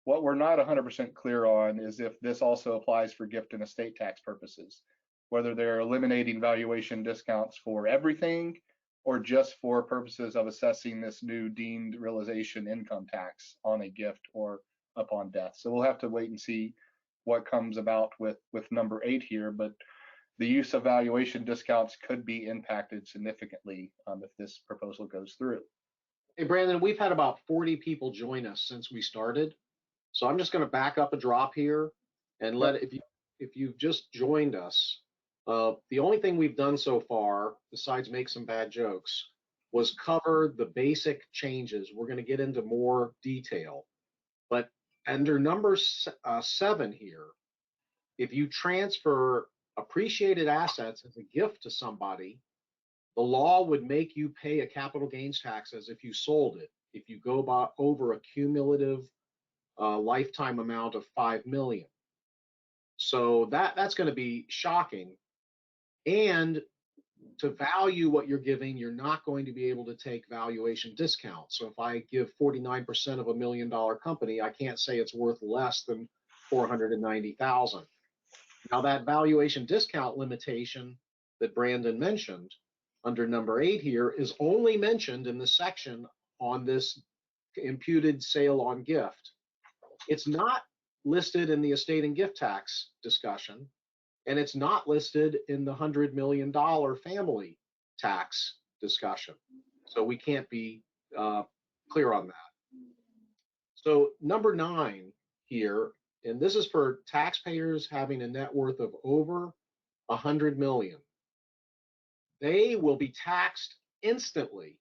What we're not 100% clear on is if this also applies for gift and estate tax purposes, whether they're eliminating valuation discounts for everything or just for purposes of assessing this new deemed realization income tax on a gift or upon death. So we'll have to wait and see what comes about with number 8 here, but the use of valuation discounts could be impacted significantly if this proposal goes through. Hey, Brandon, we've had about 40 people join us since we started. So I'm just going to back up a drop here and if you've just joined us, the only thing we've done so far, besides make some bad jokes, was cover the basic changes. We're going to get into more detail. But under number 7 here, if you transfer appreciated assets as a gift to somebody, the law would make you pay a capital gains tax as if you sold it, if you go over a cumulative lifetime amount of 5 million. So that's going to be shocking. And to value what you're giving, you're not going to be able to take valuation discounts. So if I give 49% of $1 million company, I can't say it's worth less than 490,000. Now that valuation discount limitation that Brandon mentioned under number 8 here is only mentioned in the section on this imputed sale on gift. It's not listed in the estate and gift tax discussion, and it's not listed in the $100 million family tax discussion. So we can't be clear on that. So number 9 here, and this is for taxpayers having a net worth of over 100 million. They will be taxed instantly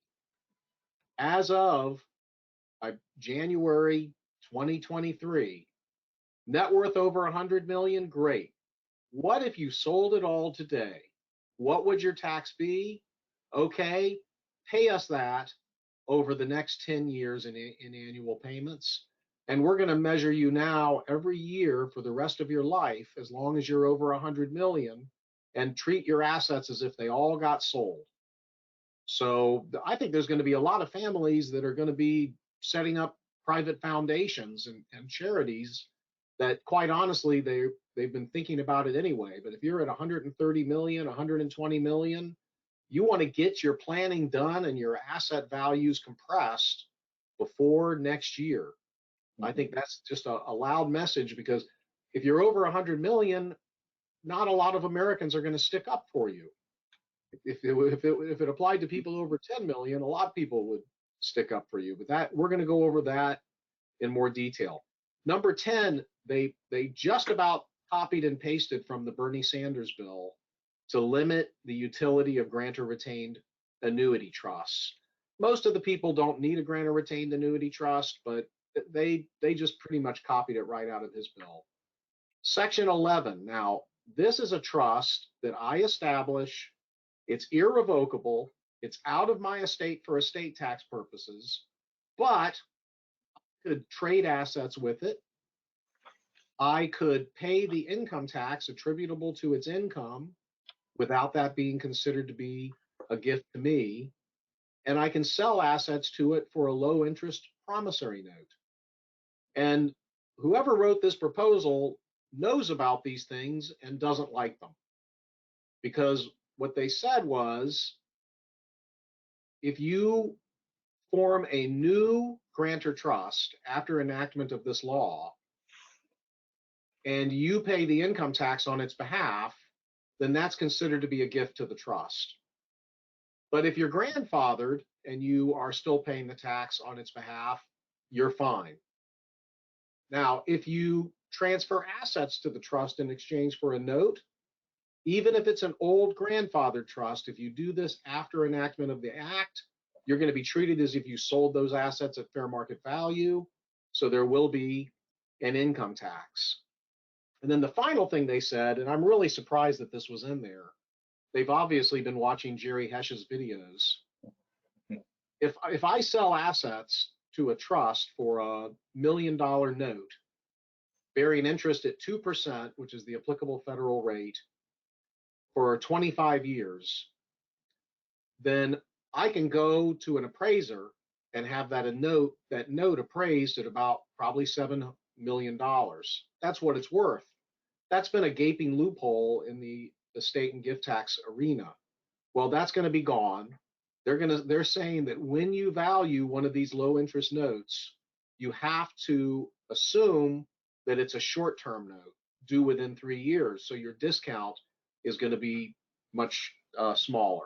as of January 2023. Net worth over 100 million, great. What if you sold it all today? What would your tax be? Okay, pay us that over the next 10 years in annual payments. And we're going to measure you now every year for the rest of your life, as long as you're over 100 million, and treat your assets as if they all got sold. So I think there's going to be a lot of families that are going to be setting up private foundations and charities that, quite honestly, they've been thinking about it anyway. But if you're at 130 million, 120 million, you want to get your planning done and your asset values compressed before next year. I think that's just a loud message, because if you're over 100 million, not a lot of Americans are going to stick up for you. If it applied to people over 10 million, a lot of people would stick up for you. But that, we're going to go over that in more detail. Number 10, they just about copied and pasted from the Bernie Sanders bill to limit the utility of grantor retained annuity trusts. Most of the people don't need a grantor retained annuity trust, but they just pretty much copied it right out of his bill. Section 11. Now, this is a trust that I establish. It's irrevocable. It's out of my estate for estate tax purposes, but I could trade assets with it. I could pay the income tax attributable to its income without that being considered to be a gift to me. And I can sell assets to it for a low interest promissory note. And whoever wrote this proposal knows about these things and doesn't like them, because what they said was, if you form a new grantor trust after enactment of this law and you pay the income tax on its behalf, then that's considered to be a gift to the trust. But if you're grandfathered and you are still paying the tax on its behalf, you're fine. Now, if you transfer assets to the trust in exchange for a note, even if it's an old grandfather trust, if you do this after enactment of the act, you're going to be treated as if you sold those assets at fair market value. So there will be an income tax. And then the final thing they said, and I'm really surprised that this was in there, they've obviously been watching Jerry Hesch's videos. If I sell assets to a trust for $1 million note, bearing interest at 2%, which is the applicable federal rate, for 25 years, then I can go to an appraiser and have that note appraised at about probably $7 million. That's what it's worth. That's been a gaping loophole in the estate and gift tax arena. Well, that's going to be gone. They're saying that when you value one of these low interest notes, you have to assume that it's a short-term note due within 3 years. So your discount is going to be much smaller.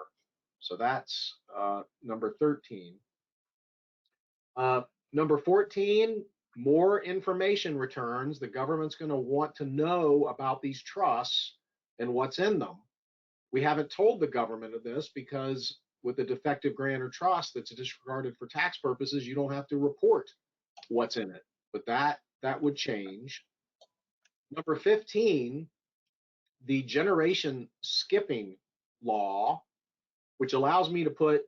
So that's number 13. Number 14, more information returns. The government's going to want to know about these trusts and what's in them. We haven't told the government of this because with a defective grant or trust that's disregarded for tax purposes, you don't have to report what's in it. But that would change. Number 15, the generation skipping law, which allows me to put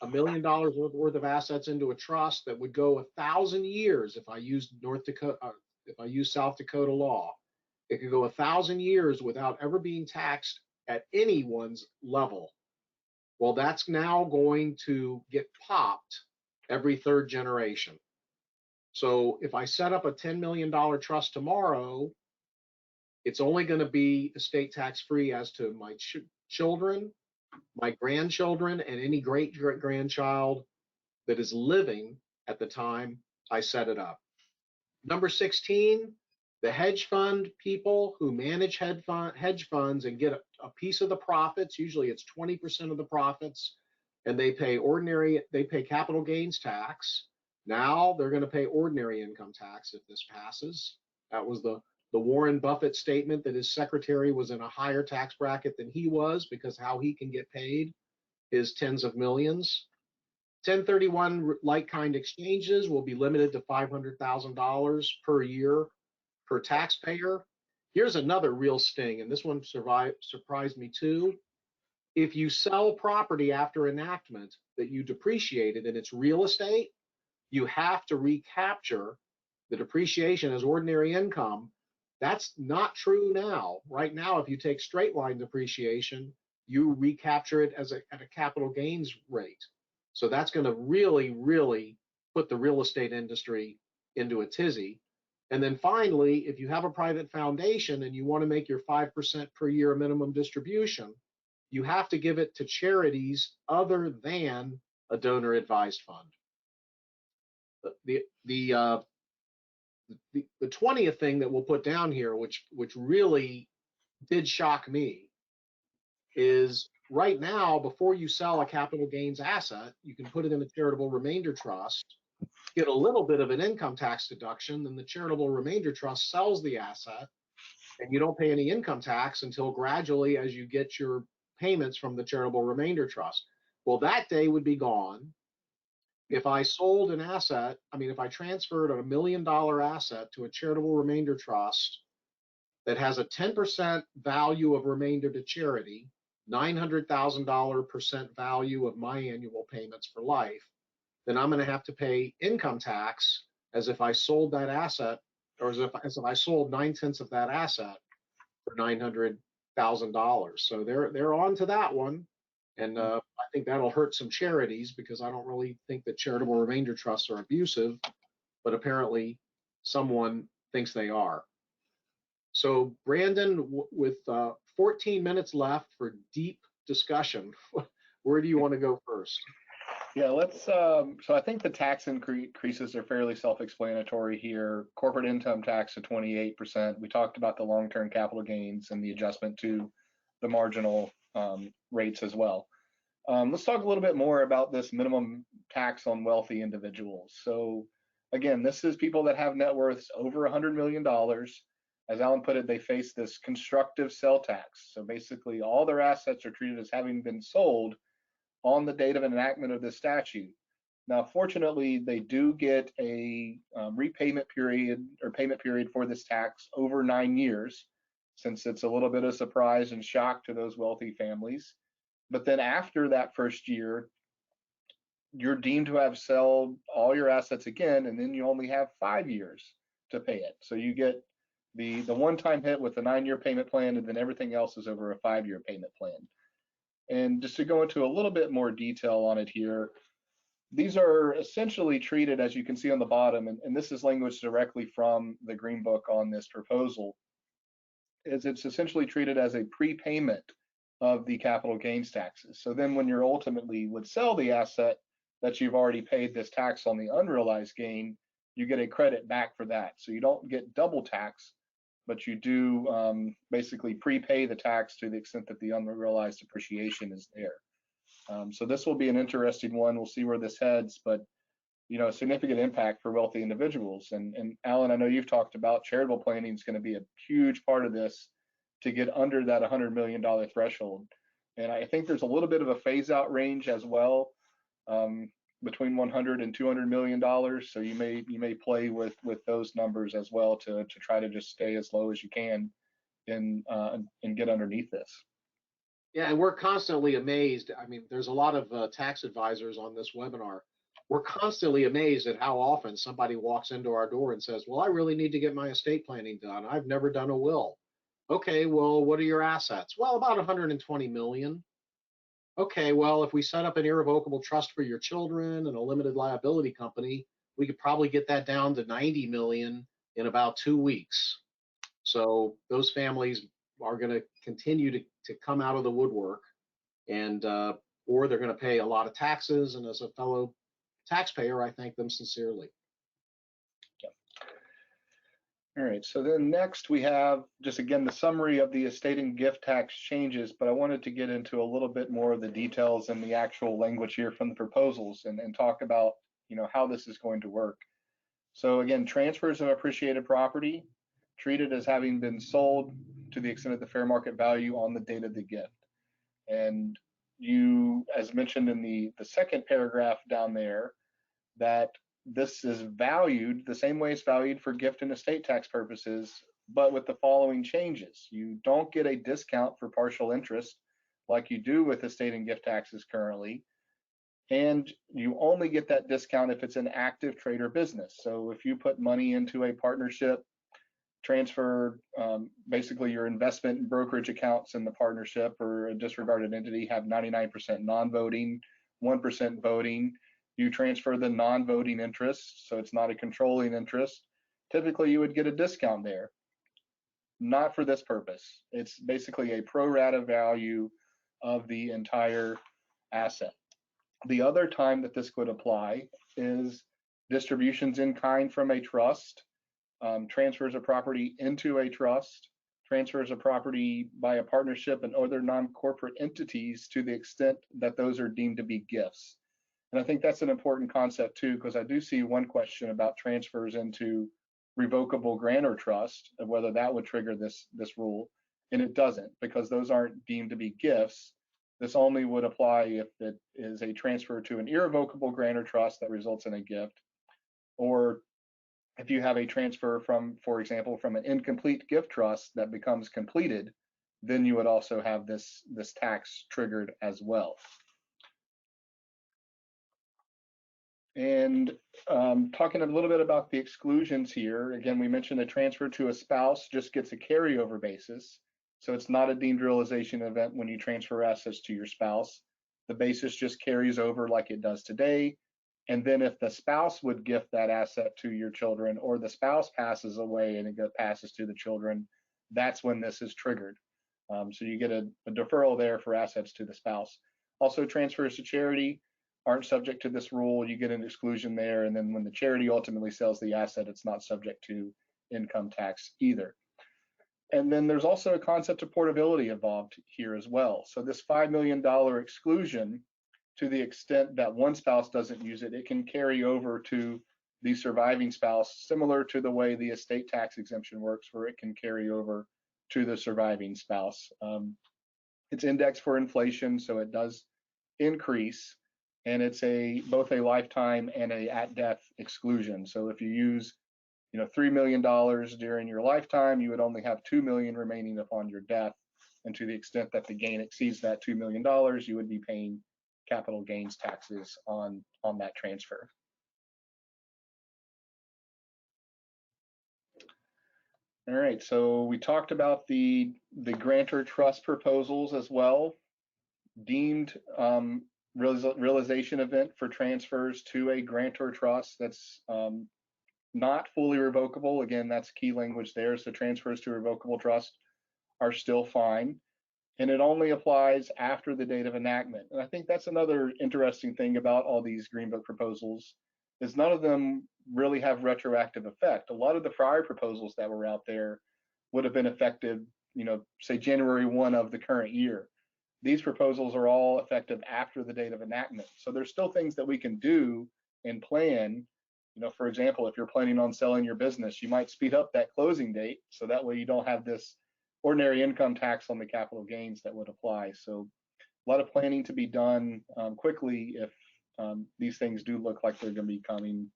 $1 million worth of assets into a trust that would go 1,000 years if I used South Dakota law. It could go 1,000 years without ever being taxed at anyone's level. Well, that's now going to get popped every third generation. So if I set up a $10 million trust tomorrow, it's only going to be estate tax free as to my children, my grandchildren, and any great grandchild that is living at the time I set it up. Number 16, the hedge fund people who manage hedge funds and get a piece of the profits, usually it's 20% of the profits, and they pay capital gains tax. Now they're going to pay ordinary income tax if this passes. That was the Warren Buffett statement that his secretary was in a higher tax bracket than he was because how he can get paid is tens of millions. 1031 like-kind exchanges will be limited to $500,000 per year per taxpayer. Here's another real sting, and this one surprised me too. If you sell property after enactment that you depreciated and it's real estate, you have to recapture the depreciation as ordinary income. That's not true now. Right now, if you take straight line depreciation, you recapture it at a capital gains rate. So that's going to really, really put the real estate industry into a tizzy. And then finally, if you have a private foundation and you want to make your 5% per year minimum distribution, you have to give it to charities other than a donor advised fund. The 20th thing that we'll put down here, which really did shock me, is right now, before you sell a capital gains asset, you can put it in a charitable remainder trust, get a little bit of an income tax deduction, then the charitable remainder trust sells the asset, and you don't pay any income tax until gradually as you get your payments from the charitable remainder trust. Well, that day would be gone. If I sold an asset, if I transferred a $1 million asset to a charitable remainder trust that has a 10% value of remainder to charity, $900,000 value of my annual payments for life, then I'm going to have to pay income tax as if I sold that asset, or as if I sold 9/10 of that asset for $900,000. So they're on to that one, and I think that'll hurt some charities because I don't really think that charitable remainder trusts are abusive, but apparently someone thinks they are. So Brandon, with 14 minutes left for deep discussion, where do you want to go first? Yeah, let's, so I think the tax increases are fairly self-explanatory here. Corporate income tax to 28%. We talked about the long-term capital gains and the adjustment to the marginal rates as well. Let's talk a little bit more about this minimum tax on wealthy individuals. So again, this is people that have net worths over $100 million. as Alan put it, they face this constructive sell tax. So basically all their assets are treated as having been sold on the date of enactment of this statute. Now, fortunately, they do get a repayment period or payment period for this tax over 9 years, since it's a little bit of surprise and shock to those wealthy families. But then after that first year, you're deemed to have sold all your assets again, and then you only have 5 years to pay it. So you get the one-time hit with the 9-year payment plan, and then everything else is over a 5-year payment plan. And just to go into a little bit more detail on it here, these are essentially treated, as you can see on the bottom, and this is language directly from the Green Book on this proposal, is it's essentially treated as a prepayment of the capital gains taxes. So then when you're ultimately would sell the asset that you've already paid this tax on the unrealized gain, you get a credit back for that. So you don't get double tax, but you do basically prepay the tax to the extent that the unrealized appreciation is there. So this will be an interesting one. We'll see where this heads, but a significant impact for wealthy individuals. And Alan, I know you've talked about charitable planning is going to be a huge part of this to get under that $100 million threshold. And I think there's a little bit of a phase out range as well, between 100 and 200 million dollars. So you may play with those numbers as well to try to just stay as low as you can and get underneath this. Yeah, and we're constantly amazed. I mean, there's a lot of tax advisors on this webinar. We're constantly amazed at how often somebody walks into our door and says, well, I really need to get my estate planning done. I've never done a will. Okay, well, what are your assets? Well, about 120 million. Okay, well, if we set up an irrevocable trust for your children and a limited liability company, we could probably get that down to 90 million in about 2 weeks. So those families are going to continue to come out of the woodwork, and or they're going to pay a lot of taxes. And as a fellow taxpayer, I thank them sincerely. All right, so then next we have just again the summary of the estate and gift tax changes, but I wanted to get into a little bit more of the details and the actual language here from the proposals and talk about how this is going to work. So again, transfers of appreciated property treated as having been sold to the extent of the fair market value on the date of the gift. And you, as mentioned in the second paragraph down there, that this is valued the same way it's valued for gift and estate tax purposes, but with the following changes. You don't get a discount for partial interest like you do with estate and gift taxes currently, and you only get that discount if it's an active trade or business. So if you put money into a partnership, transfer basically your investment and brokerage accounts in the partnership or a disregarded entity have 99% non-voting, 1% voting. You transfer the non-voting interest, so it's not a controlling interest. Typically, you would get a discount there. Not for this purpose. It's basically a pro rata value of the entire asset. The other time that this could apply is distributions in kind from a trust, transfers of property into a trust, transfers of property by a partnership and other non-corporate entities to the extent that those are deemed to be gifts. And I think that's an important concept too, because I do see one question about transfers into revocable grantor trust and whether that would trigger this rule, and it doesn't, because those aren't deemed to be gifts. This only would apply if it is a transfer to an irrevocable grantor trust that results in a gift, or if you have a transfer from, for example, from an incomplete gift trust that becomes completed, then you would also have this tax triggered as well. And talking a little bit about the exclusions here, again, we mentioned a transfer to a spouse just gets a carryover basis. So it's not a deemed realization event when you transfer assets to your spouse. The basis just carries over like it does today. And then if the spouse would gift that asset to your children, or the spouse passes away and it passes to the children, that's when this is triggered. So you get a deferral there for assets to the spouse. Also, transfers to charity aren't subject to this rule. You get an exclusion there, and then when the charity ultimately sells the asset, it's not subject to income tax either. And then there's also a concept of portability involved here as well. So this $5 million exclusion, to the extent that one spouse doesn't use it, it can carry over to the surviving spouse, similar to the way the estate tax exemption works, where it can carry over to the surviving spouse. It's indexed for inflation, so it does increase, and it's both a lifetime and a at-death exclusion. So if you use $3 million during your lifetime, you would only have $2 million remaining upon your death. And to the extent that the gain exceeds that $2 million, you would be paying capital gains taxes on that transfer. All right, so we talked about the grantor trust proposals as well. Deemed realization event for transfers to a grantor trust that's not fully revocable. Again, that's key language there. So transfers to a revocable trust are still fine. And it only applies after the date of enactment. And I think that's another interesting thing about all these Green Book proposals, is none of them really have retroactive effect. A lot of the prior proposals that were out there would have been effective, say January 1 of the current year. These proposals are all effective after the date of enactment. So there's still things that we can do and plan. For example, if you're planning on selling your business, you might speed up that closing date, so that way you don't have this ordinary income tax on the capital gains that would apply. So a lot of planning to be done quickly if these things do look like they're going to be coming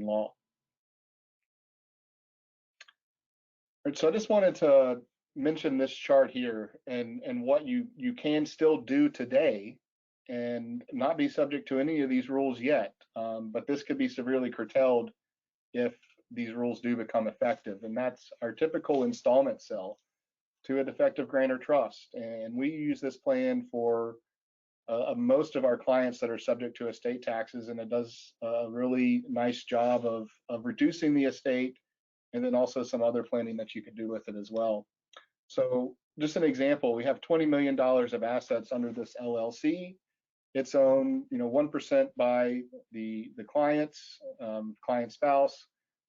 law. Right, so I just wanted to mention this chart here and what you can still do today and not be subject to any of these rules yet. But this could be severely curtailed if these rules do become effective. And that's our typical installment sale to a defective grantor trust. And we use this plan for most of our clients that are subject to estate taxes, and it does a really nice job of reducing the estate, and then also some other planning that you can do with it as well. So just an example, we have $20 million of assets under this LLC. It's owned 1% by the client's spouse,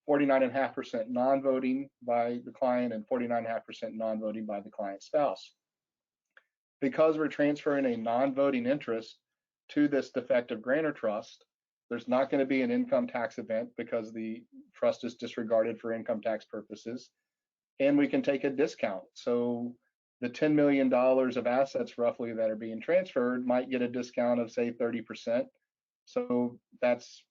49.5% non-voting by the client, and 49.5% non-voting by the client's spouse. Because we're transferring a non-voting interest to this defective grantor trust, there's not going to be an income tax event because the trust is disregarded for income tax purposes, and we can take a discount. So the $10 million of assets roughly that are being transferred might get a discount of, say, 30%. So that's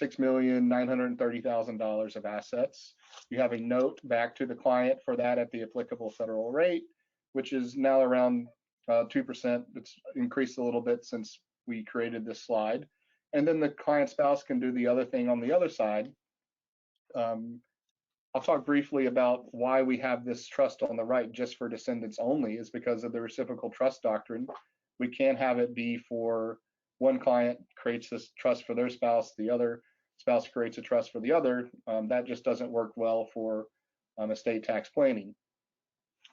$6,930,000 of assets. You have a note back to the client for that at the applicable federal rate, which is now around 2%. It's increased a little bit since we created this slide. And then the client spouse can do the other thing on the other side. I'll talk briefly about why we have this trust on the right just for descendants only, is because of the reciprocal trust doctrine. We can't have it be for one client creates this trust for their spouse, the other spouse creates a trust for the other. That just doesn't work well for estate tax planning.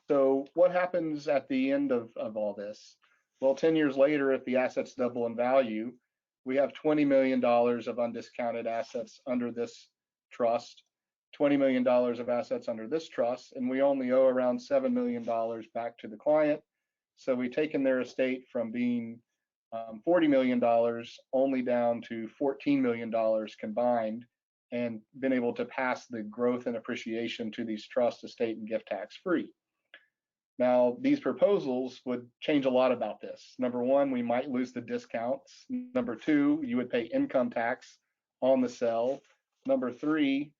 So what happens at the end of all this? Well, 10 years later, if the assets double in value, we have $20 million of undiscounted assets under this trust, $20 million of assets under this trust, and we only owe around $7 million back to the client. So we've taken their estate from being $40 million only down to $14 million combined, and been able to pass the growth and appreciation to these trust, estate, and gift tax free. Now, these proposals would change a lot about this. Number one, we might lose the discounts. Number two, you would pay income tax on the sale. Number three,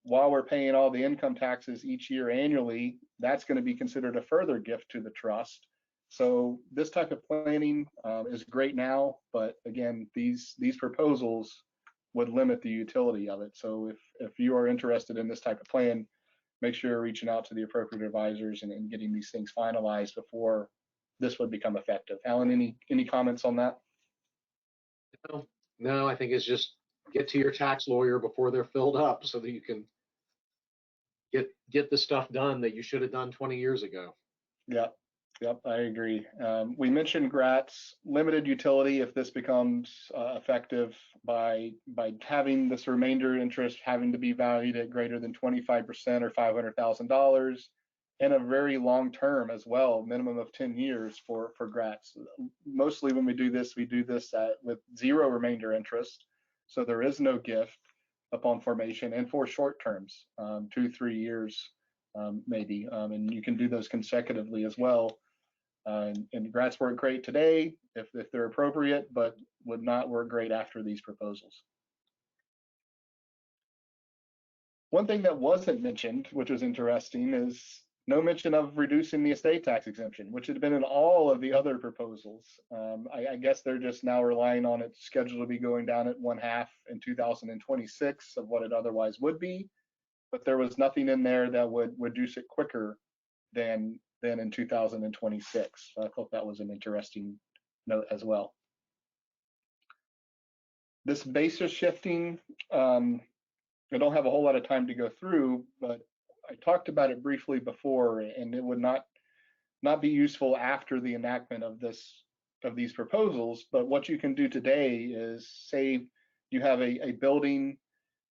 while we're paying all the income taxes each year annually, that's going to be considered a further gift to the trust. So this type of planning is great now, but again, these proposals would limit the utility of it. So if you are interested in this type of plan, make sure you're reaching out to the appropriate advisors and getting these things finalized before this would become effective. Alan, any comments on that? No, I think it's just get to your tax lawyer before they're filled up so that you can get the stuff done that you should have done 20 years ago. Yep, I agree. We mentioned GRAT's limited utility if this becomes effective by having this remainder interest having to be valued at greater than 25% or $500,000, and a very long term as well, minimum of 10 years for GRATs. Mostly when we do this with zero remainder interest, so there is no gift. upon formation and for short terms, 2-3 years maybe, and you can do those consecutively as well. And grants work great today if they're appropriate, but would not work great after these proposals. One thing that wasn't mentioned, which was interesting, is no mention of reducing the estate tax exemption, which had been in all of the other proposals. I guess they're just now relying on it scheduled to be going down at 1/2 in 2026 of what it otherwise would be, but there was nothing in there that would reduce it quicker than in 2026. So I thought that was an interesting note as well. This basis shifting, I don't have a whole lot of time to go through, but I talked about it briefly before, and it would not be useful after the enactment of these proposals. But what you can do today is say you have a building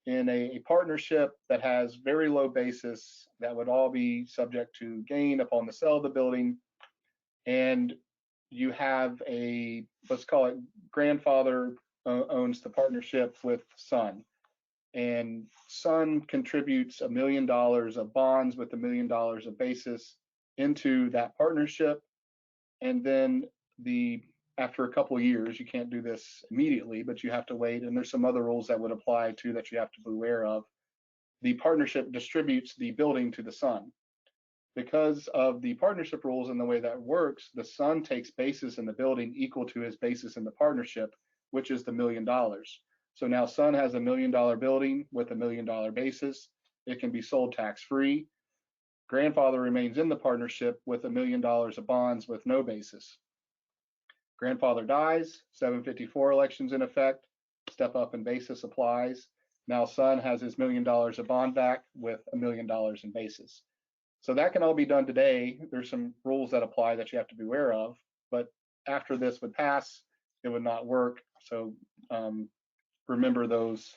in a partnership that has very low basis that would all be subject to gain upon the sale of the building, and you have let's call it grandfather owns the partnership with son, and son contributes $1 million of bonds with $1 million of basis into that partnership, and then after a couple of years, you can't do this immediately, but you have to wait, and there's some other rules that would apply too that you have to be aware of. The partnership distributes the building to the son. Because of the partnership rules and the way that works, the son takes basis in the building equal to his basis in the partnership, which is the $1 million. So now son has $1 million building with $1 million basis. It can be sold tax-free. Grandfather remains in the partnership with $1 million of bonds with no basis. Grandfather dies, 754 elections in effect, step up in basis applies. Now son has his $1 million of bond back with $1 million in basis. So that can all be done today. There's some rules that apply that you have to be aware of, but after this would pass, it would not work. So remember those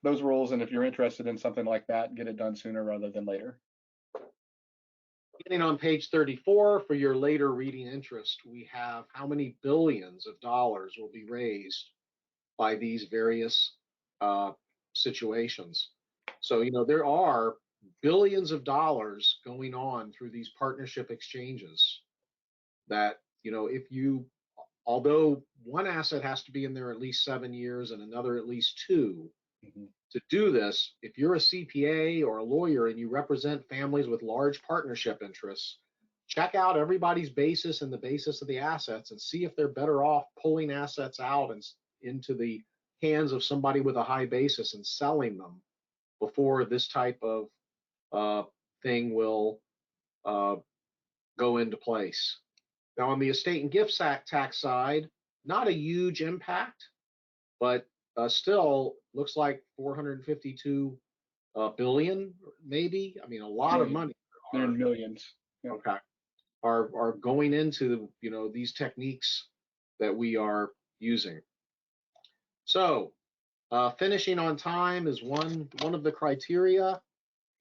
rules, and if you're interested in something like that, get it done sooner rather than later. Beginning on page 34, for your later reading interest, we have how many billions of dollars will be raised by these various situations. So, there are billions of dollars going on through these partnership exchanges that, although one asset has to be in there at least 7 years and another at least 2, to do this, if you're a CPA or a lawyer and you represent families with large partnership interests, check out everybody's basis and the basis of the assets and see if they're better off pulling assets out and into the hands of somebody with a high basis and selling them before this type of thing will go into place. Now, on the estate and gift tax side, not a huge impact, but still looks like 452 billion, maybe. I mean, a lot of money. They're in millions. Yeah. Okay, are going into these techniques that we are using. So, finishing on time is one of the criteria,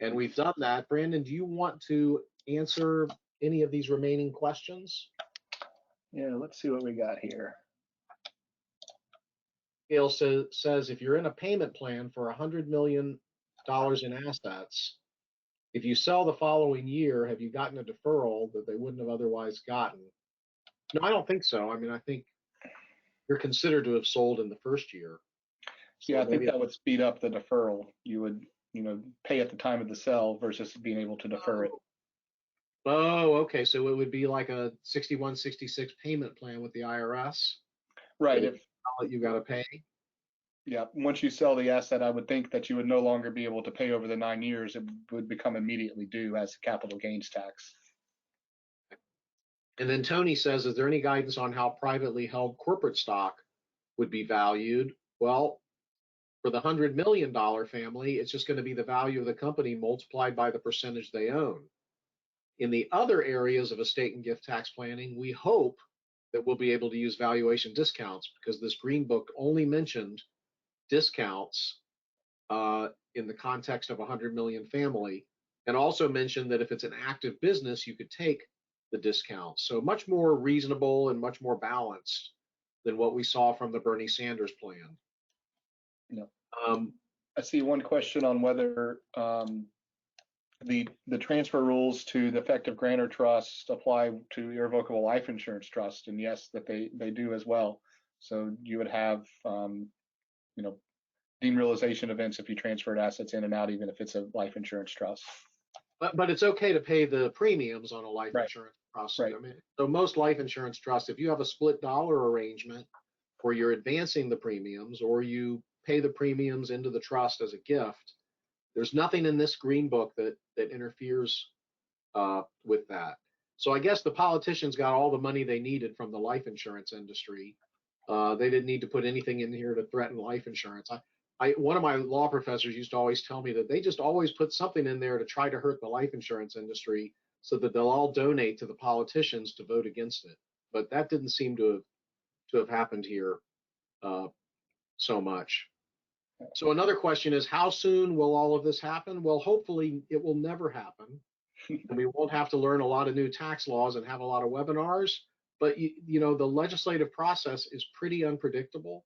and we've done that. Brandon, do you want to answer any of these remaining questions? Yeah, let's see what we got here. Gail says if you're in a payment plan for $100 million in assets, if you sell the following year, have you gotten a deferral that they wouldn't have otherwise gotten? No, I don't think so. I mean, I think you're considered to have sold in the first year. So yeah, I think that would speed up the deferral. You would, pay at the time of the sale versus being able to defer it. Oh, okay. So it would be like a 6166 payment plan with the IRS. Right. If you got to pay. Yeah. Once you sell the asset, I would think that you would no longer be able to pay over the 9 years. It would become immediately due as capital gains tax. And then Tony says, is there any guidance on how privately held corporate stock would be valued? Well, for the $100 million family, it's just going to be the value of the company multiplied by the percentage they own. In the other areas of estate and gift tax planning, we hope that we'll be able to use valuation discounts, because this green book only mentioned discounts in the context of a 100 million family, and also mentioned that if it's an active business, you could take the discount. So much more reasonable and much more balanced than what we saw from the Bernie Sanders plan. Yeah. I see one question on whether the transfer rules to the effective grantor trust apply to irrevocable life insurance trust, and yes, that they do as well. So you would have deemed realization events if you transferred assets in and out, even if it's a life insurance trust. But it's okay to pay the premiums on a life insurance trust. Right. I mean, so most life insurance trusts, if you have a split dollar arrangement where you're advancing the premiums or you pay the premiums into the trust as a gift, there's nothing in this green book that interferes with that. So I guess the politicians got all the money they needed from the life insurance industry. They didn't need to put anything in here to threaten life insurance. One of my law professors used to always tell me that they just always put something in there to try to hurt the life insurance industry so that they'll all donate to the politicians to vote against it. But that didn't seem to have happened here so much. So another question is, how soon will all of this happen? Well, hopefully it will never happen. And we won't have to learn a lot of new tax laws and have a lot of webinars. But the legislative process is pretty unpredictable.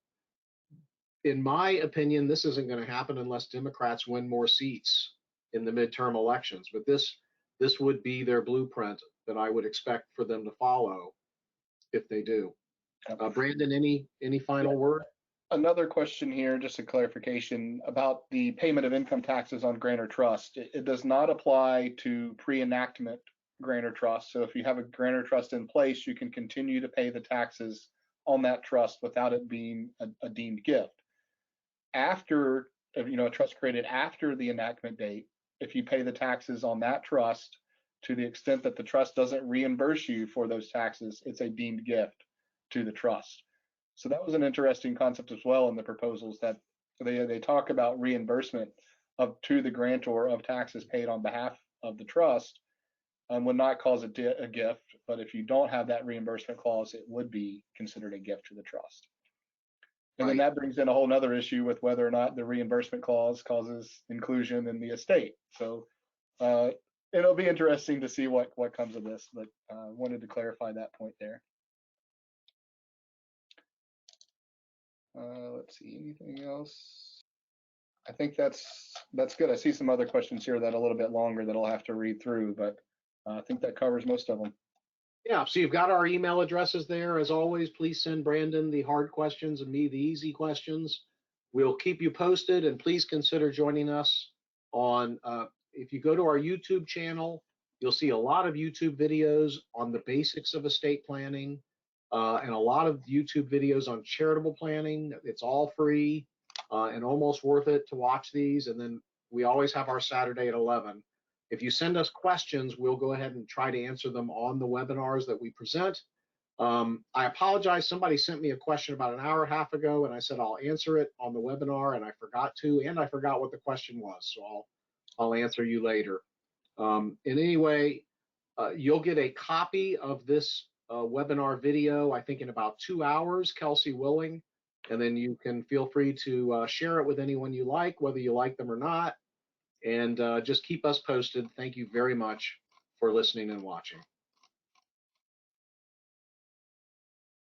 In my opinion, this isn't going to happen unless Democrats win more seats in the midterm elections. But this would be their blueprint that I would expect for them to follow if they do. Brandon, any final word? Another question here, just a clarification about the payment of income taxes on grantor trust. It does not apply to pre-enactment grantor trust. So if you have a grantor trust in place, you can continue to pay the taxes on that trust without it being a deemed gift. After, a trust created after the enactment date, if you pay the taxes on that trust, to the extent that the trust doesn't reimburse you for those taxes, it's a deemed gift to the trust. So that was an interesting concept as well in the proposals, that they talk about reimbursement to the grantor of taxes paid on behalf of the trust would not cause a gift, but if you don't have that reimbursement clause, it would be considered a gift to the trust. And then that brings in a whole nother issue with whether or not the reimbursement clause causes inclusion in the estate. So it'll be interesting to see what comes of this, but wanted to clarify that point there. Let's see, anything else? I think that's good. I see some other questions here that are a little bit longer that I'll have to read through, but I think that covers most of them. Yeah, so you've got our email addresses there. As always, please send Brandon the hard questions and me the easy questions. We'll keep you posted, and please consider joining us on, if you go to our YouTube channel, you'll see a lot of YouTube videos on the basics of estate planning and a lot of YouTube videos on charitable planning. It's all free and almost worth it to watch these. And then we always have our Saturday at 11. If you send us questions, we'll go ahead and try to answer them on the webinars that we present. I apologize. Somebody sent me a question about an hour and a half ago, and I said I'll answer it on the webinar, and I forgot to, and I forgot what the question was. So I'll answer you later. In any way, you'll get a copy of this webinar video, I think in about 2 hours, Kelsey willing, and then you can feel free to share it with anyone you like, whether you like them or not. And just keep us posted. Thank you very much for listening and watching.